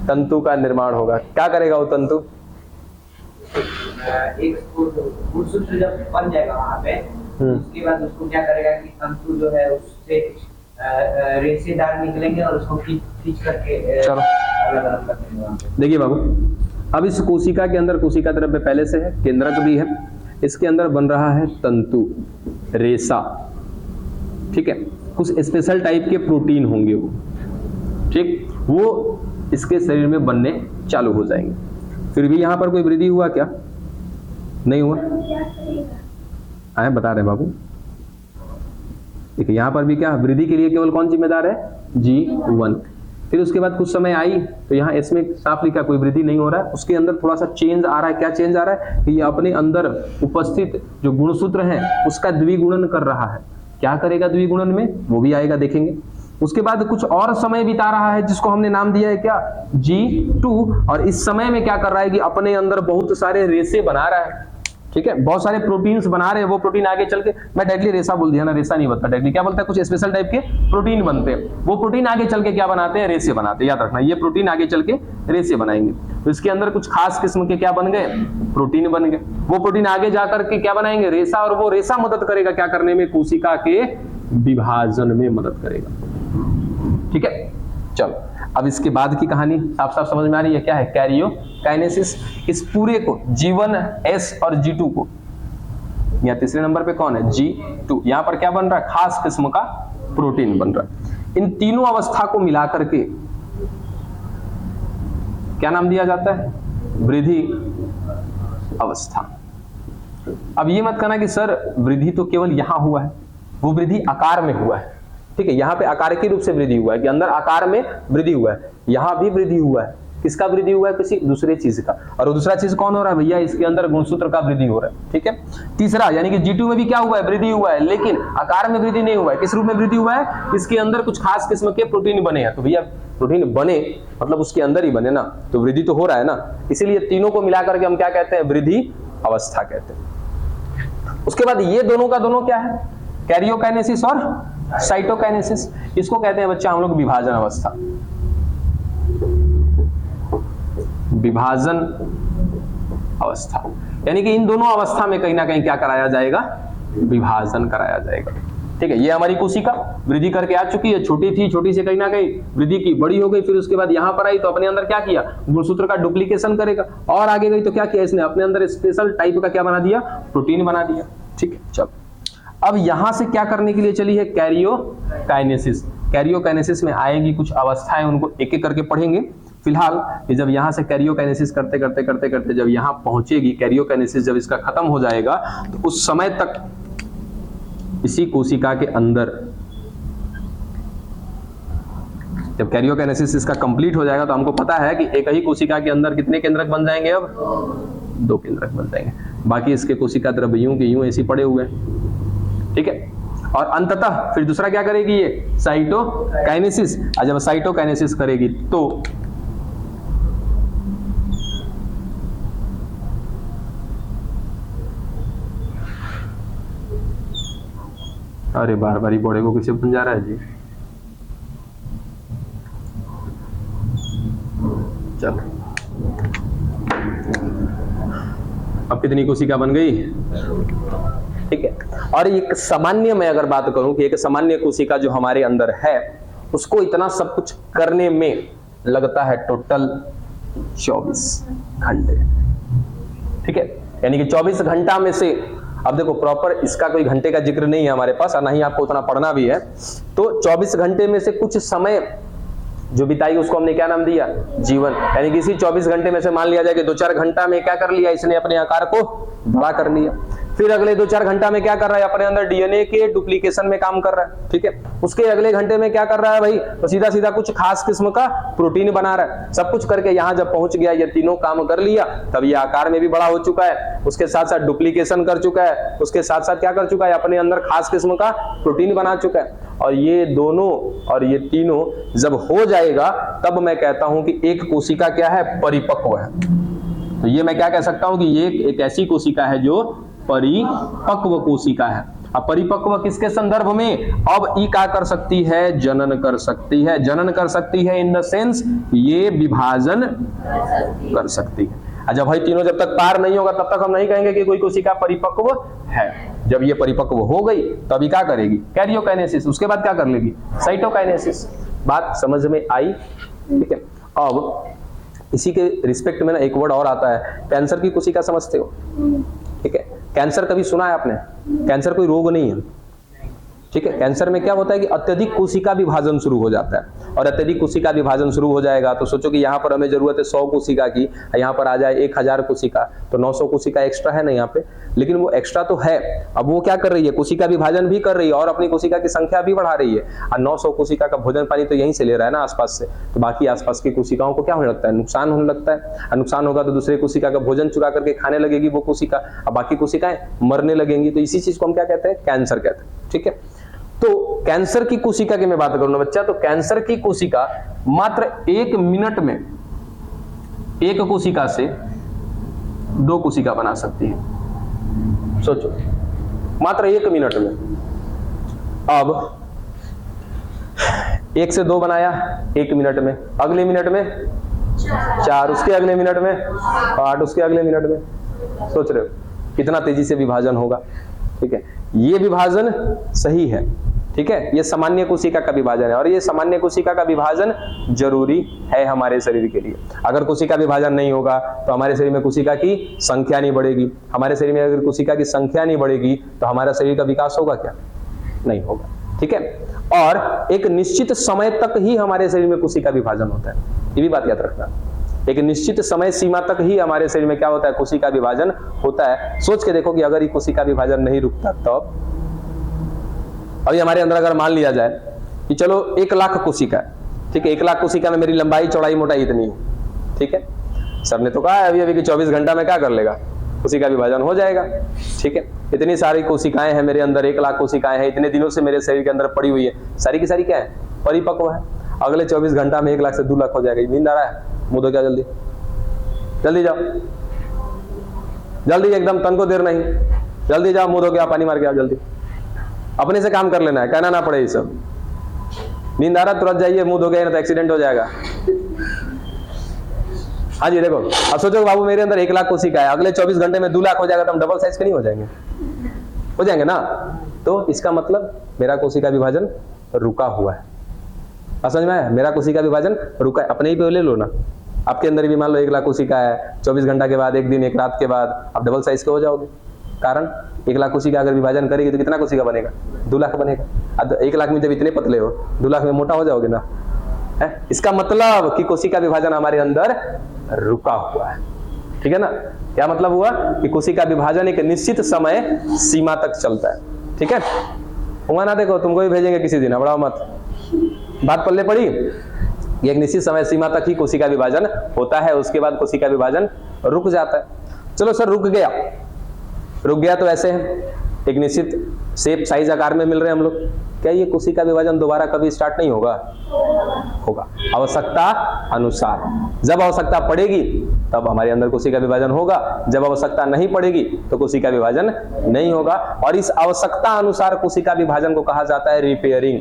तंतु का निर्माण होगा। क्या करेगा वो तंतु? एक गुणसूत्र जब बन जाएगा वहां पे, उसके बाद उसको क्या करेगा कि तंतु जो है उससे रेशेदार निकलेंगे और उसको खींच करके चलो अलग-अलग कर देंगे। देखिए बाबू, अब इस कोशिका के अंदर कोशिका द्रव्य पहले से है, केंद्रक भी है, इसके अंदर बन रहा है तंतु, रेशा। ठीक है, कुछ स्पेशल टाइप के प्रोटीन होंगे वो। ठीक, वो इसके शरीर में बनने चालू हो जाएंगे। फिर भी यहां पर कोई वृद्धि हुआ क्या? नहीं हुआ। आए बता रहे बाबू, देखिए यहां पर भी क्या वृद्धि के लिए केवल कौन जिम्मेदार है? G1। फिर उसके बाद कुछ समय आई तो यहाँ इसमें साफ लिखा कोई वृद्धि नहीं हो रहा है, उसके अंदर थोड़ा सा चेंज आ रहा है। क्या चेंज आ रहा है कि ये अपने अंदर उपस्थित जो गुणसूत्र है उसका द्विगुणन कर रहा है। क्या करेगा द्विगुणन में? वो भी आएगा देखेंगे। उसके बाद कुछ और समय बिता रहा है जिसको हमने नाम दिया है क्या? G2। और इस समय में क्या कर रहा है कि अपने अंदर बहुत सारे रेशे बना रहा है। ठीक है, बहुत सारे प्रोटीन्स बना रहे हैं। वो प्रोटीन आगे चल के, मैं डायरेक्टली रेशा बोल दिया ना, रेशा नहीं बनता, डायरेक्टली क्या बोलता है? कुछ स्पेशल टाइप के प्रोटीन बनते हैं। वो प्रोटीन आगे चल के क्या बनाते हैं? रेशे बनाते हैं। याद रखना, ये प्रोटीन आगे चल के रेशे बनाएंगे। तो इसके अंदर कुछ खास किस्म के क्या बन गए? प्रोटीन बन गए। वो प्रोटीन आगे जाकर के क्या बनाएंगे? रेशा। और वो रेशा मदद करेगा क्या करने में? कोशिका के विभाजन में मदद करेगा। ठीक है, चलो अब इसके बाद की कहानी साफ साफ समझ में आ रही है। क्या है? कैरियोकाइनेसिस। इस पूरे को G1, S और G2 को, यहाँ तीसरे नंबर पे कौन है? G2। यहाँ पर क्या बन रहा है? खास किस्म का प्रोटीन बन रहा है। इन तीनों अवस्था को मिलाकर के क्या नाम दिया जाता है? वृद्धि अवस्था। अब ये मत कहना कि सर वृद्धि तो केवल यहां हुआ है, वो वृद्धि आकार में हुआ है। ठीक है, यहाँ पे आकार के रूप से वृद्धि हुआ है कि अंदर आकार में वृद्धि हुआ है। यहाँ भी वृद्धि हुआ है। किसका वृद्धि हुआ है? किसी दूसरे चीज का। और वो दूसरा चीज कौन हो रहा है भैया? इसके अंदर गुणसूत्र का वृद्धि हो रहा है। ठीक है, तीसरा यानी कि G2 में भी क्या हुआ है? वृद्धि हुआ है, लेकिन आकार में वृद्धि नहीं हुआ है। किस रूप में वृद्धि हुआ है? इसके अंदर कुछ खास किस्म के प्रोटीन बने हैं। तो भैया प्रोटीन बने मतलब उसके अंदर ही बने ना, तो वृद्धि तो हो रहा है ना। इसीलिए तीनों को मिलाकर के हम क्या कहते हैं? वृद्धि अवस्था कहते हैं। उसके बाद ये दोनों का दोनों क्या है? कैरियोकाइनेसिस और साइटोकाइनेसिस। इसको कहते हैं बच्चा हम लोग विभाजन अवस्था। विभाजन अवस्था यानी कि इन दोनों अवस्था में कहीं ना कहीं क्या कराया जाएगा? विभाजन कराया जाएगा। ठीक है, ये हमारी कोशिका वृद्धि करके आ चुकी है, छोटी थी, छोटी से कहीं ना कहीं वृद्धि की, बड़ी हो गई, फिर उसके बाद यहाँ पर आई तो अपने अंदर क्या किया, गुणसूत्र का डुप्लीकेशन करेगा, और आगे गई तो क्या किया इसने, अपने अंदर स्पेशल टाइप का क्या बना दिया, प्रोटीन बना दिया। ठीक है, चलो अब यहां से क्या करने के लिए चली है, कैरियोकाइनेसिस। कैरियोकाइनेसिस में आएगी कुछ अवस्थाएं, उनको एक एक करके पढ़ेंगे। फिलहाल ये जब यहां से कैरियोकाइनेसिस करते करते करते करते जब यहां पहुंचेगी, कैरियोकाइनेसिस जब इसका खत्म हो जाएगा तो उस समय तक इसी कोशिका के अंदर, जब कैरियोकाइनेसिस इसका कंप्लीट हो जाएगा तो हमको पता है कि एक ही कोशिका के अंदर कितने केंद्रक बन जाएंगे, अब 2 केंद्रक बन जाएंगे, बाकी इसके कोशिका द्रव्य यूं के यूं ऐसे पड़े हुए हैं। ठीक है, और अंततः फिर दूसरा क्या करेगी ये, साइटोकाइनेसिस। और जब साइटोकाइनेसिस करेगी तो अरे बार बार बड़े को किसे बन जा रहा है जी। चलो अब कितनी कोशिका बन गई, ठीक है। और एक सामान्य मैं अगर बात करूं कि एक सामान्य कोशिका जो हमारे अंदर है उसको इतना सब कुछ करने में लगता है टोटल 24 घंटे। ठीक है, यानी कि 24 घंटा में से, अब देखो प्रॉपर इसका कोई घंटे का जिक्र नहीं है हमारे पास और ना ही आपको उतना पढ़ना भी है, तो 24 घंटे में से कुछ समय जो बिताई उसको हमने क्या नाम दिया, जीवन। यानी कि इसी 24 घंटे में से मान लिया जाए कि 2-4 घंटा में क्या कर लिया इसने, अपने आकार को बड़ा कर लिया। फिर अगले 2-4 घंटा में क्या कर रहा है, अपने अंदर डीएनए के डुप्लीकेशन में काम कर रहा है। ठीक है, उसके अगले घंटे में क्या कर रहा है भाई, तो सीधा सीधा कुछ खास किस्म का प्रोटीन बना रहा है। सब कुछ करके यहाँ जब पहुंच गया, ये तीनों काम कर लिया, तब ये आकार में भी बड़ा हो चुका है, उसके साथ साथ डुप्लीकेशन कर चुका है, उसके साथ साथ क्या कर चुका है, अपने अंदर खास किस्म का प्रोटीन बना चुका है। और ये दोनों और ये तीनों जब हो जाएगा तब मैं कहता हूं कि एक कोशिका क्या है, परिपक्व है। तो ये मैं क्या कह सकता हूं कि ये एक ऐसी कोशिका है जो परिपक्व कोशिका है। अब परिपक्व किसके संदर्भ में, अब ई क्या कर सकती है, जनन कर सकती है। जनन कर सकती है इन द सेंस ये विभाजन कर सकती है। जब भाई तीनों जब तक पार नहीं होगा तब तक हम नहीं कहेंगे कि कोई कोशिका परिपक्व है। जब ये परिपक्व हो गई तभी क्या करेगी, कैरियोकाइनेसिस। उसके बाद क्या कर लेगी, साइटोकाइनेसिस। बात समझ में आई, ठीक है। अब इसी के रिस्पेक्ट में ना एक वर्ड और आता है, कैंसर की कोशिका समझते हो, ठीक है। कैंसर कभी सुना है आपने, कैंसर कोई रोग नहीं है, ठीक है। कैंसर में क्या होता है कि अत्यधिक कोशिका विभाजन शुरू हो जाता है, और अत्यधिक कोशिका विभाजन शुरू हो जाएगा तो सोचो कि यहाँ पर हमें जरूरत है 100 कोशिका की, यहाँ पर आ जाए 1000 कोशिका, तो 900 कोशिका एक्स्ट्रा है ना यहाँ पे, लेकिन वो एक्स्ट्रा तो है। अब वो क्या कर रही है, कोशिका विभाजन भी कर रही है और अपनी कोशिका की संख्या भी बढ़ा रही है, और 900 कोशिका का भोजन पानी तो यहीं से ले रहा है ना आसपास से, तो बाकी आसपास की कोशिकाओं को क्या होने लगता है, नुकसान होने लगता है। और नुकसान होगा तो दूसरे कोशिका का भोजन चुरा करके खाने लगेगी वो कोशिका, और बाकी कोशिकाएं मरने लगेंगी। तो इसी चीज को हम क्या कहते हैं, कैंसर कहते हैं, ठीक है। तो कैंसर की कोशिका की मैं बात करूं ना बच्चा, तो कैंसर की कोशिका मात्र 1 मिनट में एक कोशिका से 2 कोशिका बना सकती है। सोचो, मात्र 1 मिनट में। अब 1 से 2 बनाया 1 मिनट में, अगले मिनट में 4, उसके अगले मिनट में 8, उसके अगले मिनट में। सोच रहे हो कितना तेजी से विभाजन होगा, ठीक है। ये विभाजन सही है, ठीक है, ये सामान्य कोशिका का विभाजन है, और ये सामान्य कोशिका का विभाजन जरूरी है हमारे शरीर के लिए। अगर कोशिका विभाजन नहीं होगा तो हमारे शरीर में कोशिका की संख्या नहीं बढ़ेगी। हमारे शरीर में अगर कोशिका की संख्या नहीं बढ़ेगी तो हमारा शरीर का विकास होगा क्या, नहीं होगा, ठीक है। और एक निश्चित समय तक ही हमारे शरीर में कोशिका विभाजन होता है, ये भी बात याद रखना। एक निश्चित समय सीमा तक ही हमारे शरीर में क्या होता है, कोशिका विभाजन होता है। सोच के देखो कि अगर ये कोशिका विभाजन नहीं रुकता तब, अभी हमारे अंदर अगर मान लिया जाए कि चलो 1 लाख कोशिका, ठीक है, 1 लाख कोशिका में मेरी लंबाई चौड़ाई मोटाई इतनी है, ठीक है। सर ने तो कहा है अभी कि 24 घंटा में क्या कर लेगा, कोशिका विभाजन हो जाएगा, ठीक है। इतनी सारी कोशिकाएं हैं मेरे अंदर, 1 लाख कोशिकाएं हैं, इतने दिनों से मेरे शरीर के अंदर पड़ी हुई है, सारी की सारी क्या है, परिपक्व है। अगले 24 घंटा में 1 लाख से 2 लाख हो जाएगा। नींद आ रहा है, मुंह धो क्या, जल्दी जल्दी जाओ, जल्दी, एकदम तन को देर नहीं, जल्दी जाओ, मुंह धो के पानी मार के आओ, जल्दी अपने से काम कर लेना है, कहना ना पड़े ये सब। नींद आ रहा तुरंत जाइए, मुंह धो गए ना तो एक्सीडेंट हो जाएगा। हाँ जी, देखो अब सोचो बाबू मेरे अंदर 1 लाख कोशिका है, अगले 24 घंटे में 2 लाख हो जाएगा तो हम डबल साइज के नहीं हो जाएंगे, हो जाएंगे ना। तो इसका मतलब मेरा कोशिका विभाजन रुका हुआ है। समझ में आया? मेरा कोशिका विभाजन रुका है। अपने ही पे ले लो ना, आपके अंदर भी मान लो 1 लाख कोशिका है, 24 घंटा के बाद, 1 दिन 1 रात के बाद आप डबल साइज के हो जाओगे। कारण 1 लाख कोशिका अगर विभाजन करेगी तो कितना कोशिका बनेगा? 2 लाख बनेगा। अब 1 लाख में जब इतने पतले हो, 2 लाख में मोटा हो जाओगे ना है? इसका मतलब कि कोशिका विभाजन हमारे अंदर रुका हुआ है। ठीक है ना? क्या मतलब हुआ कि कोशिका विभाजन एक निश्चित समय सीमा तक चलता है। ठीक है, हुआ ना? देखो तुमको भी भेजेंगे किसी दिन, बड़ा मत, बात पल्ले पड़ी। एक निश्चित समय सीमा तक ही कोशिका विभाजन होता है, उसके बाद कोशिका विभाजन रुक जाता है। चलो सर रुक गया तो ऐसे है, एक निश्चित शेप साइज आकार में मिल रहे हैं हम लोग, क्या ये कोशिका विभाजन दोबारा कभी स्टार्ट नहीं होगा? होगा, आवश्यकता अनुसार। जब आवश्यकता पड़ेगी तब हमारे अंदर कोशिका विभाजन होगा, जब आवश्यकता नहीं पड़ेगी तो कोशिका विभाजन नहीं होगा। और इस आवश्यकता अनुसार कोशिका विभाजन को कहा जाता है रिपेयरिंग।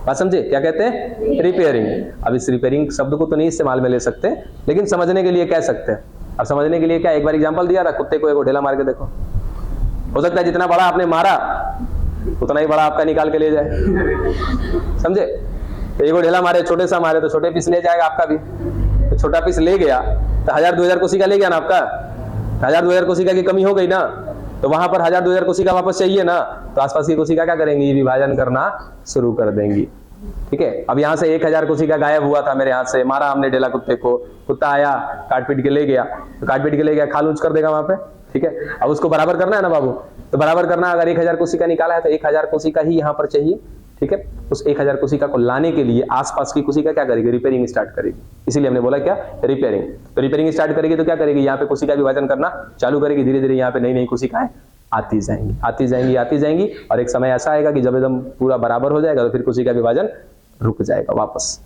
बात समझे? क्या कहते हैं? रिपेयरिंग। अब इस रिपेयरिंग शब्द को तो नहीं इस्तेमाल में ले सकते, लेकिन समझने के लिए कह सकते हैं। अब समझने के लिए क्या, एक बार एग्जांपल दिया था, कुत्ते को एक ढेला मार के देखो, हो सकता है जितना बड़ा आपने मारा उतना ही बड़ा आपका निकाल के ले जाए। समझे? एक ढेला मारे, छोटे सा मारे तो छोटे पीस ले जाएगा आपका भी, तो छोटा पीस ले गया तो 1000-2000 कोशिका ले गया ना आपका। 1000-2000 कोशिका की कमी हो गई ना, तो वहां पर 1000-2000 कोशिका वापस चाहिए ना, तो आसपास की कोशिका क्या करेंगी? विभाजन करना शुरू कर देंगी। ठीक है, अब यहाँ से 1000 कोशिका गायब हुआ था मेरे हाथ से, मारा हमने ढेला कुत्ते को, कुत्ता आया काट पीट के ले गया, तो काट पीट के ले गया, खाल ऊंच कर देगा वहां पे। ठीक है, अब उसको बराबर करना है ना बाबू, तो बराबर करना, अगर 1000 कोशिका निकाला है तो 1000 कोशिका ही यहाँ पर चाहिए। ठीक है, उस 1000 कोशिका को लाने के लिए आसपास की कोशिका क्या करेगी? रिपेयरिंग स्टार्ट करेगी। इसीलिए हमने बोला क्या? रिपेयरिंग। तो रिपेयरिंग स्टार्ट करेगी तो क्या करेगी? यहाँ पे कोशिका विभाजन करना चालू करेगी, धीरे धीरे यहाँ पे नई नई कोशिकाएं आती जाएंगी, और एक समय ऐसा आएगा कि जब एकदम पूरा बराबर हो जाएगा तो फिर कोशिका विभाजन रुक जाएगा वापस।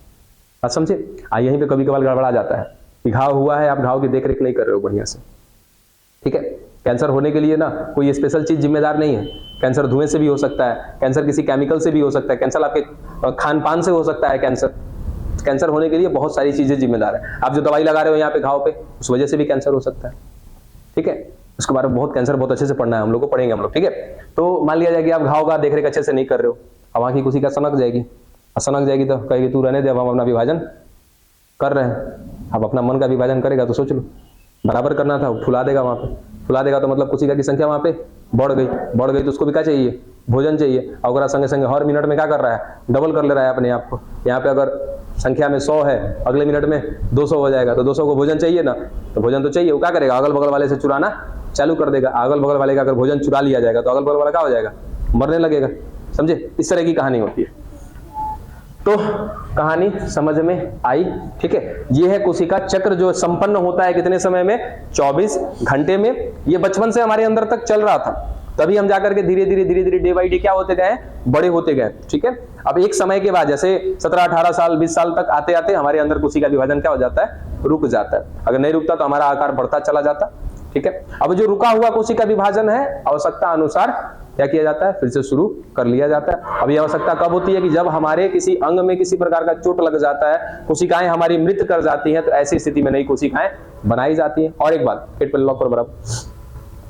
बात समझे? यहीं पे कभी कभार गड़बड़ा जाता है कि घाव हुआ है, आप घाव की देखरेख नहीं कर रहे हो बढ़िया से। ठीक है, कैंसर होने के लिए ना कोई स्पेशल चीज जिम्मेदार नहीं है। कैंसर धुएं से भी हो सकता है, कैंसर किसी केमिकल से भी हो सकता है, कैंसर आपके खान पान से हो सकता है। कैंसर होने के लिए बहुत सारी चीजें जिम्मेदार है। आप जो दवाई लगा रहे हो यहाँ पे घाव पे, उस वजह से भी कैंसर हो सकता है। ठीक है, उसके बारे में कैंसर बहुत अच्छे से पढ़ना है हम लोग को, पढ़ेंगे हम लोग। ठीक है, तो मान लिया जाए कि आप घाव का देखरेख अच्छे से नहीं कर रहे हो, अब वहां की कोशिका सनक जाएगी, तो कहेगी तू रहने दे, अब हम अपना विभाजन कर रहे हैं। अब अपना मन का विभाजन करेगा तो सोच लो, बराबर करना था, फुला देगा वहां पे, फुला देगा तो मतलब कोशिका की संख्या वहां पे बढ़ गई तो उसको भी क्या चाहिए? भोजन चाहिए। और संगे संगे हर मिनट में क्या कर रहा है? डबल कर ले रहा है अपने आप को। यहाँ पे अगर संख्या में 100 है, अगले मिनट में 200 हो जाएगा, तो 200 को भोजन चाहिए ना, तो भोजन तो चाहिए। वो क्या करेगा? अगल बगल वाले से चुराना चालू कर देगा। अगल बगल वाले का अगर भोजन चुरा लिया जाएगा तो अगल बगल वाला क्या हो जाएगा? मरने लगेगा। समझे? इस तरह की कहानी होती है। तो कहानी समझ में आई? ठीक है, ये है कोशिका चक्र जो संपन्न होता है कितने समय में? 24 घंटे में। ये बचपन से हमारे अंदर तक चल रहा था, तभी हम जाकर के धीरे धीरे डे बाई डे क्या होते गए? बड़े होते गए। ठीक है, अब एक समय के बाद जैसे 17-18 साल 20 साल तक आते आते हमारे अंदर कोशिका विभाजन क्या हो जाता है? रुक जाता है। अगर नहीं रुकता तो हमारा आकार बढ़ता चला जाता। ठीक है, अब जो रुका हुआ कोशिका विभाजन है आवश्यकता अनुसार क्या किया जाता है? फिर से शुरू कर लिया जाता है। अब ये आवश्यकता कब होती है? कि जब हमारे किसी अंग में किसी प्रकार का चोट लग जाता है, कोशिकाएं हमारी मृत कर जाती हैं, तो ऐसी स्थिति में नई कोशिकाएं बनाई जाती हैं। और एक बात, पेट पर लॉक पर बराबर,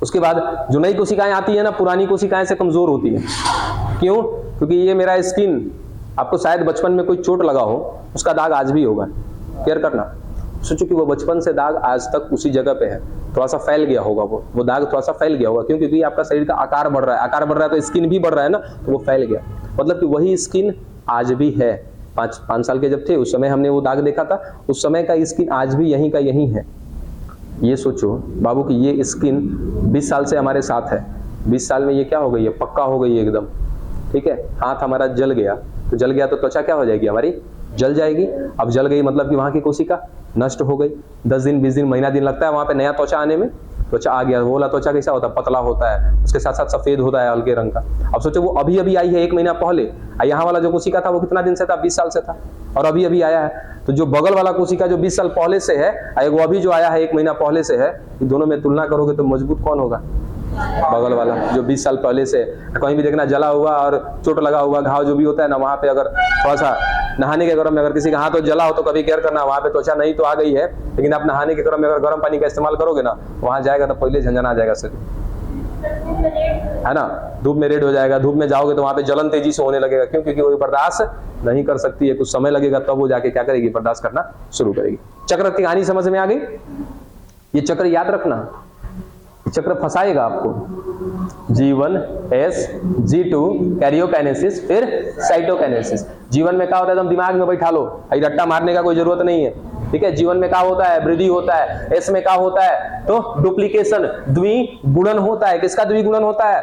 उसके बाद जो नई कोशिकाएं आती है ना, पुरानी कोशिकाएं से कमजोर होती है। क्यों? क्योंकि ये मेरा स्किन, आपको शायद बचपन में कोई चोट लगा हो, उसका दाग आज भी होगा। केयर करना, सोचो कि वो बचपन से दाग आज तक उसी जगह पे है, थोड़ा सा फैल गया होगा, वो दाग थोड़ा सा फैल गया होगा। क्यों? क्योंकि आपका शरीर का आकार बढ़ रहा है, तो स्किन भी बढ़ रहा है ना, तो वो फैल गया। मतलब कि वही स्किन आज भी है। 5 साल के जब थे उस समय हमने वो दाग देखा था, उस समय का स्किन आज भी यहीं का यहीं है। ये सोचो बाबू कि ये स्किन 20 साल से हमारे साथ है, 20 साल में ये क्या हो गई है? पक्का हो गई है एकदम। ठीक है, हाथ हमारा जल गया, तो जल गया तो त्वचा क्या हो जाएगी? हमारी जल जाएगी। अब जल गई मतलब कि वहां की कोशिका नष्ट हो गई। 10 दिन 20 दिन महीना दिन लगता है वहां पे नया त्वचा आने में। त्वचा आ गया, वो वाला त्वचा कैसा होता है? पतला होता है, उसके साथ साथ सफेद होता है, हल्के रंग का। अब सोचो वो अभी अभी आई है 1 महीना पहले, यहाँ वाला जो कोशिका था वो कितना दिन से था? 20 साल से था, और अभी अभी आया है। तो जो बगल वाला कोशिका जो 20 साल पहले से है, वो अभी जो आया है 1 महीना पहले से है, दोनों में तुलना करोगे तो मजबूत कौन होगा? बगल वाला जो 20 साल पहले से। कहीं भी देखना जला हुआ और चोट लगा हुआ घाव जो भी होता है ना, वहां पे अगर थोड़ा सा नहाने के क्रम में अगर किसी का हाथ तो जला हो तो कभी केयर करना, वहां पे त्वचा नहीं तो आ गई है, लेकिन आप नहाने के क्रम में अगर गर्म पानी का इस्तेमाल करोगे ना, वहां जाएगा तो पहले झंझना जाएगा शरीर। धूप में रेड है ना, धूप में रेड हो जाएगा, धूप में जाओगे तो वहां पे जलन तेजी से होने लगेगा। क्यों? क्योंकि वो बर्दाश्त नहीं कर सकती है, कुछ समय लगेगा तब वो जाके क्या करेगी, बर्दाश्त करना शुरू करेगी। चक्र की कहानी समझ में आ गई? ये चक्र याद रखना, चक्र फंसाएगा आपको। G1 S G2 कैरियोकाइनेसिस, फिर साइटोकाइनेसिस। जीवन में क्या होता है, एकदम दिमाग में बैठा लो, ये रट्टा मारने का कोई जरूरत नहीं है, ठीक है। जीवन में क्या होता है, वृद्धि होता है। एस में क्या होता है, तो डुप्लीकेशन, द्विगुणन होता है। किसका द्विगुणन होता है?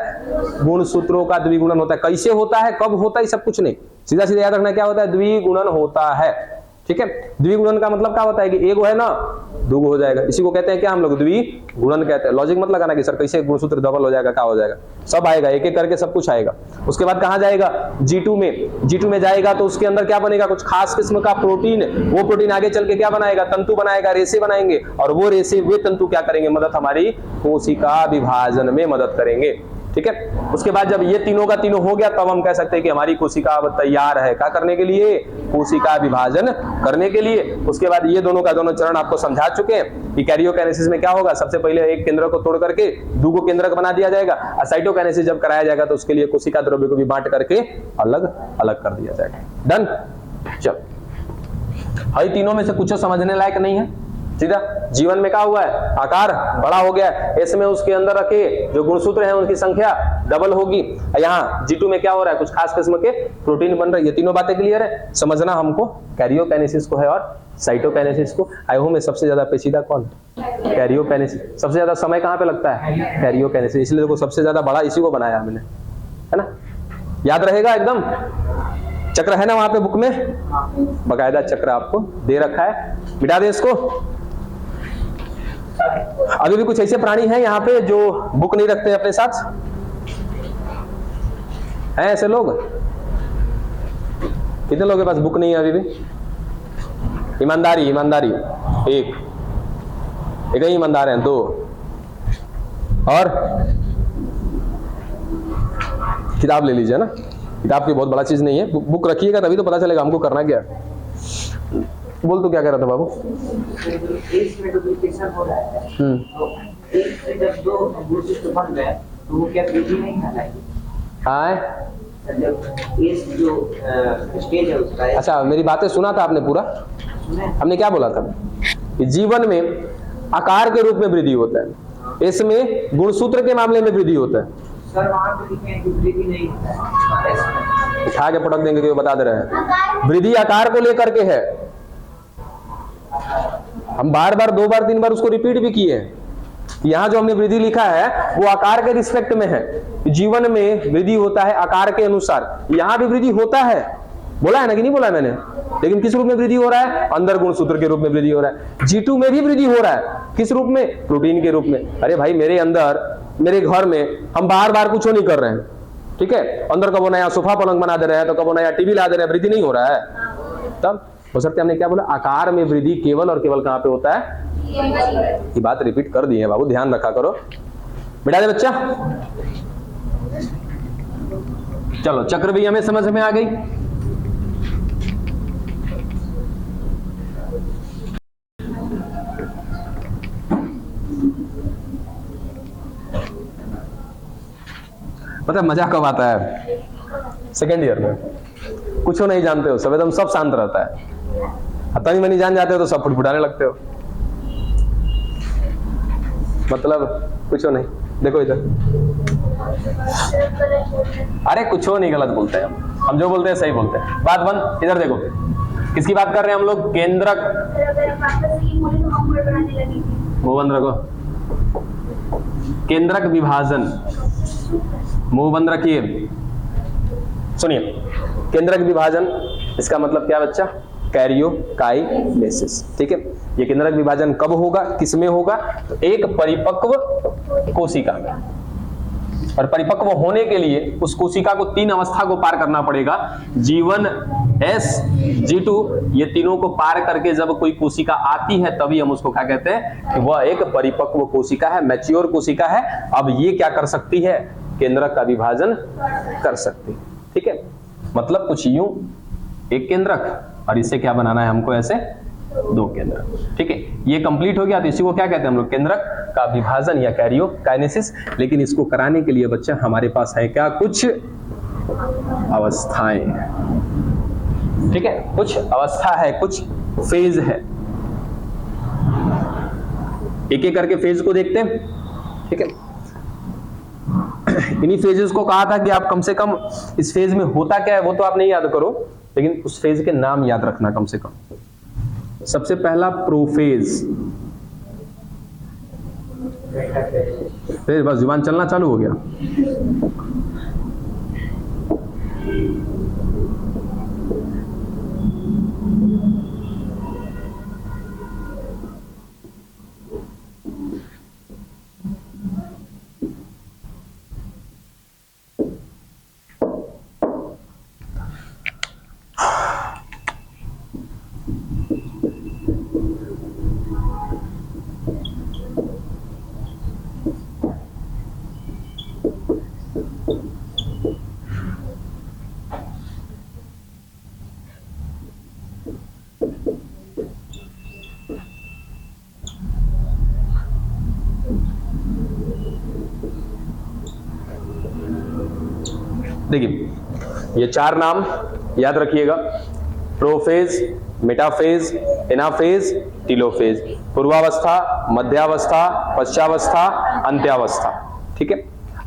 गुणसूत्रों का द्विगुणन होता है। कैसे होता है, कब होता है, सब कुछ नहीं, सीधा सीधा याद रखना क्या होता है, द्विगुणन होता है, ठीक है। द्विगुणन का मतलब क्या होता है कि एक है ना, दो हो जाएगा। इसी को कहते हैं क्या हम लोग, द्विगुणन कहते हैं। लॉजिक मत लगाना कि सर कैसे गुणसूत्र डबल हो जाएगा, क्या हो जाएगा, सब आएगा, एक एक करके सब कुछ आएगा। उसके बाद कहां जाएगा, G2 में। G2 में जाएगा तो उसके अंदर क्या बनेगा, कुछ खास किस्म का प्रोटीन। वो प्रोटीन आगे चल के क्या बनाएगा, तंतु बनाएगा, रेशे बनाएंगे, और वो रेशे वे तंतु क्या करेंगे, मदद हमारी कोशिका विभाजन में मदद करेंगे, ठीक है। उसके बाद जब ये तीनों का तीनों हो गया तब हम कह सकते हैं कि हमारी कोशिका अब तैयार है क्या करने के लिए, कोशिका विभाजन करने के लिए। उसके बाद ये दोनों का दोनों चरण आपको समझा चुके हैं कि कैरियोकाइनेसिस में क्या होगा, सबसे पहले एक केंद्र को तोड़ करके दो को केंद्रक बना दिया जाएगा, और साइटोकाइनेसिस जब कराया जाएगा तो उसके लिए कोशिका द्रव्य को भी बांट करके अलग अलग कर दिया जाएगा। डन। चल, हई तीनों में से कुछ समझने लायक नहीं है, सीधा। जीवन में क्या हुआ है, आकार बड़ा हो गया है, इसमें उसके अंदर रखे जो गुणसूत्र हैं उनकी संख्या डबल होगी। यहाँ G2 में क्या हो रहा है, कुछ खास किस्म के प्रोटीन बन रहे हैं। ये तीनों बातें क्लियर है, समझना हमको कैरियोकाइनेसिस को है और साइटोकाइनेसिस को। आयो में सबसे ज्यादा पेचीदा कौन, कैरियोकाइनेसिस। सबसे ज्यादा समय कहाँ पे लगता है, कैरियोकाइनेसिस। इसलिए देखो सबसे ज्यादा बड़ा इसी को बनाया हमने, है ना, याद रहेगा एकदम। चक्र है ना वहां पे बुक में, बकायदा चक्र आपको दे रखा है, मिटा दे इसको। अभी भी कुछ ऐसे प्राणी हैं यहाँ पे जो बुक नहीं रखते अपने साथ, हैं ऐसे लोग? कितने लोगों के पास बुक नहीं है अभी भी? ईमानदारी, ईमानदारी, एक ही ईमानदार हैं, दो। और किताब ले लीजिए ना, किताब की बहुत बड़ा चीज नहीं है, बुक रखिएगा तभी तो पता चलेगा हमको करना क्या है। बोल तो क्या कह रहा था बाबू? एक में डुप्लीकेशन हो रहा है, तो एक से जब दो गुणसूत्र बन गए तो वो क्या वृद्धि नहीं कहलाएगी? हाँ, जब इस जो स्टेज है उसका। अच्छा, मेरी बातें सुना था आपने पूरा? हमने क्या बोला था कि जीवन में आकार के रूप में वृद्धि होता है, इसमें गुणसूत्र के मामले में वृद्धि होता है। सर वहां पे लिखे हैं कि वृद्धि नहीं होता है, उठा के पटक देंगे कि वो बता दे रहे हैं। वृद्धि आकार को लेकर के है, हम बार बार, दो बार, तीन बार उसको रिपीट भी किए हैं। यहाँ जो हमने वृद्धि लिखा है वो आकार के रिस्पेक्ट में है, जीवन में वृद्धि होता है आकार के अनुसार। यहाँ भी वृद्धि होता है, बोला है ना कि नहीं बोला मैंने? लेकिन किस रूप में वृद्धि हो रहा है, अंदर गुणसूत्र के रूप में वृद्धि हो रहा है। G2 में भी वृद्धि हो रहा है, किस रूप में, प्रोटीन के रूप में। अरे भाई, मेरे अंदर, मेरे घर में हम बार बार कुछ नहीं कर रहे हैं, ठीक है, अंदर कबो नया सोफा पलंग बना दे रहे हैं, तो कबो नया टीवी ला दे रहे हैं, वृद्धि नहीं हो रहा है। तब हो सकता है हमने क्या बोला, आकार में वृद्धि केवल और केवल कहां पे होता है। ये बात रिपीट कर दी है बाबू, ध्यान रखा करो। बिठा दे बच्चा। चलो, चक्र भी हमें समझ में आ गई। पता है मजा कब आता है, सेकेंड ईयर में। कुछ नहीं जानते हो, सब एकदम सब शांत रहता है, तनी मनी जान जाते हो तो सब फुटफुटाने लगते हो। मतलब कुछ नहीं, देखो इधर, अरे कुछ नहीं गलत बोलते हैं हम जो बोलते हैं सही बोलते हैं। बात बंद, इधर देखो, किसकी बात कर रहे हैं हम लोग, केंद्रक। मुंह बंद रखो, केंद्रक विभाजन, मुंह बंद रखिए। सुनिए, केंद्रक विभाजन, इसका मतलब क्या बच्चा, कैरियोकाइनेसिस, ठीक है। ये केंद्रक विभाजन कब होगा, किसमें होगा, तो एक परिपक्व कोशिका में। और परिपक्व होने के लिए उस कोशिका को तीन अवस्था को पार करना पड़ेगा, G1 S G2, ये तीनों को पार करके जब कोई कोशिका आती है तभी हम उसको क्या कहते हैं कि वह एक परिपक्व कोशिका है, मैच्योर कोशिका है। अब ये क्या कर सकती है, केंद्रक का विभाजन कर सकती है, ठीक है। मतलब कुछ यूं, एक केंद्रक, और इससे क्या बनाना है हमको, ऐसे दो केंद्रक, ठीक है। ये कंप्लीट हो गया तो इसी को क्या कहते हैं हम लोग, केंद्रक का विभाजन या कैरियोकाइनेसिस। लेकिन इसको कराने के लिए बच्चा हमारे पास है क्या, कुछ अवस्थाएं, ठीक है, कुछ अवस्था है, कुछ फेज है। एक एक करके फेज को देखते हैं, ठीक है। इन्हीं फेजेस को कहा था कि आप कम से कम इस फेज में होता क्या है वो तो आप नहीं याद करो, लेकिन उस फेज के नाम याद रखना कम से कम। सबसे पहला प्रोफेज, फिर बस जुबान चलना चालू हो गया। देखिए ये चार नाम याद रखिएगा, प्रोफेज, मेटाफेज, एनाफेज, टीलोफेज। पूर्वावस्था, मध्यावस्था, पश्चावस्था, अंत्यावस्था, ठीक है।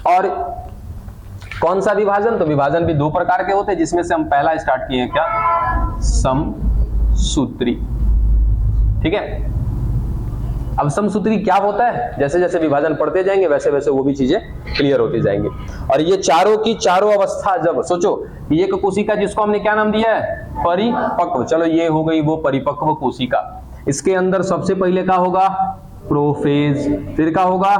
और कौन सा विभाजन, तो विभाजन भी दो प्रकार के होते हैं, जिसमें से हम पहला स्टार्ट किए हैं क्या, समसूत्री, ठीक है। अब समसूत्री क्या होता है, जैसे जैसे विभाजन पढ़ते जाएंगे वैसे वैसे वो भी चीजें क्लियर होती जाएंगी। और ये चारों की चारों अवस्था, जब सोचो एक कोशिका जिसको हमने क्या नाम दिया है, परिपक्व, चलो ये हो गई वो परिपक्व कोशिका। इसके अंदर सबसे पहले क्या होगा, प्रोफेज, फिर क्या होगा,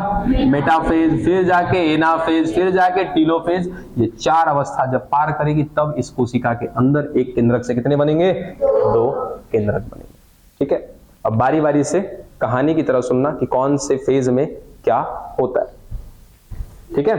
मेटाफेज, फिर जाके एनाफेज, फिर जाके टीलोफेज। ये चार अवस्था जब पार करेगी तब इस कोशिका के अंदर एक केंद्रक से कितने बनेंगे, दो केंद्रक बनेंगे, ठीक है। अब बारी बारी से कहानी की तरह सुनना कि कौन से फेज में क्या होता है, ठीक है।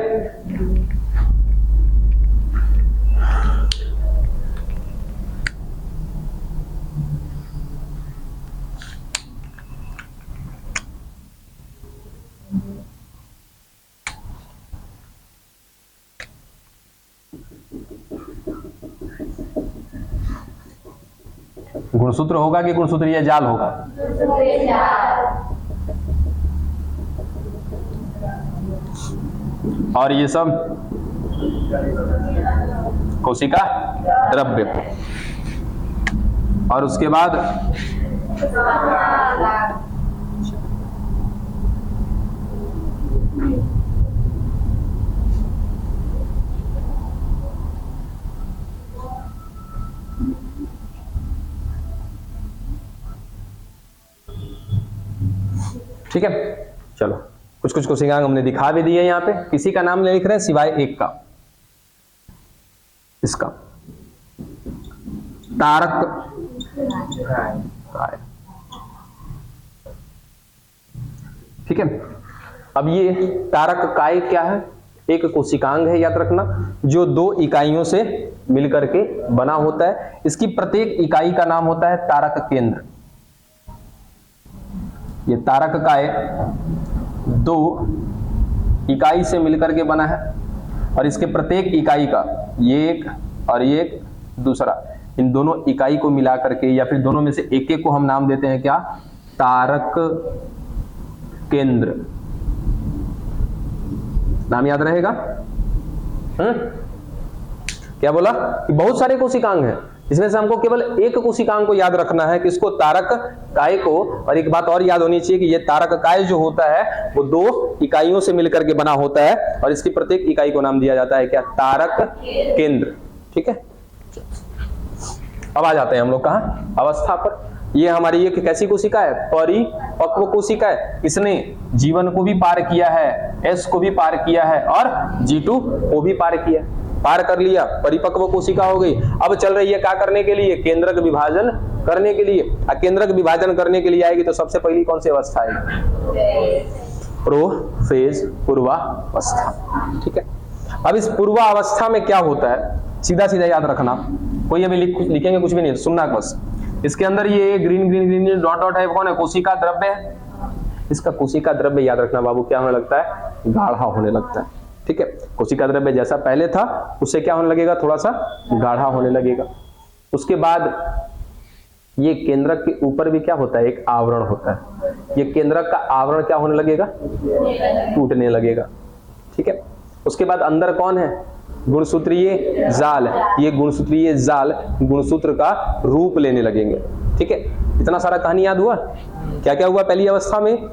गुणसूत्र होगा कि गुणसूत्र या जाल होगा, और ये सब कोशिका द्रव्य। और उसके बाद ठीक है। चलो कुछ कुछ कोशिकांग हमने दिखा भी दिए, यहाँ पे किसी का नाम नहीं लिख रहे हैं सिवाय एक का, इसका तारक काय, ठीक है। अब ये तारक काय क्या है, एक कोशिकांग है, याद रखना, जो दो इकाइयों से मिलकर के बना होता है। इसकी प्रत्येक इकाई का नाम होता है तारक केंद्र। ये तारक काय दो इकाई से मिलकर के बना है, और इसके प्रत्येक इकाई का, ये एक और ये एक दूसरा, इन दोनों इकाई को मिला करके या फिर दोनों में से एक एक को हम नाम देते हैं क्या, तारक केंद्र। नाम याद रहेगा। क्या बोला कि बहुत सारे कोशिकांग हैं, इसमें से हमको केवल एक कोशिकांग को याद रखना है, किसको, तारक काय को। और एक बात और याद होनी चाहिए कि ये तारक काय जो होता है वो दो इकाइयों से मिलकर के बना होता है, और इसकी प्रत्येक इकाई को नाम दिया जाता है क्या, तारक केंद्र, ठीक है। अब आ जाते हैं हम लोग कहां, अवस्था पर। ये हमारी एक कैसी कोशिका है, परिपक्व कोशिका है। इसने जीवन को भी पार किया है, एस को भी पार किया है, और G2 को भी पार किया, पार कर लिया, परिपक्व कोशिका हो गई। अब चल रही है क्या करने के लिए, केंद्रक विभाजन करने के लिए। केंद्रक विभाजन करने के लिए आएगी तो सबसे पहली कौन सी अवस्था आएगी, प्रोफेज, पूर्वावस्था, ठीक है। अब इस पूर्वावस्था में क्या होता है, सीधा सीधा याद रखना, कोई अभी लिखेंगे कुछ भी नहीं, सुनना बस। इसके अंदर ये green green green dot dot है, कौन है, कोशिका द्रव्य है। इसका कोशिका द्रव्य याद रखना बाबू क्या होने लगता है, गाढ़ा होने लगता है। ठीक है, कोशिका द्रव्य जैसा पहले था उससे क्या होने लगेगा, थोड़ा सा गाढ़ा होने लगेगा। उसके बाद ये केंद्रक के ऊपर भी क्या होता है, एक आवरण होता है। ये केंद्रक का आवरण क्या होने लगेगा, टूटने लगेगा। ठीक है, उसके बाद अंदर कौन है, गुणसूत्रीय जाल। ये गुणसूत्रीय जाल गुणसूत्र का रूप लेने लगेंगे। ठीक है, इतना सारा कहानी याद हुआ। क्या क्या हुआ पहली अवस्था में,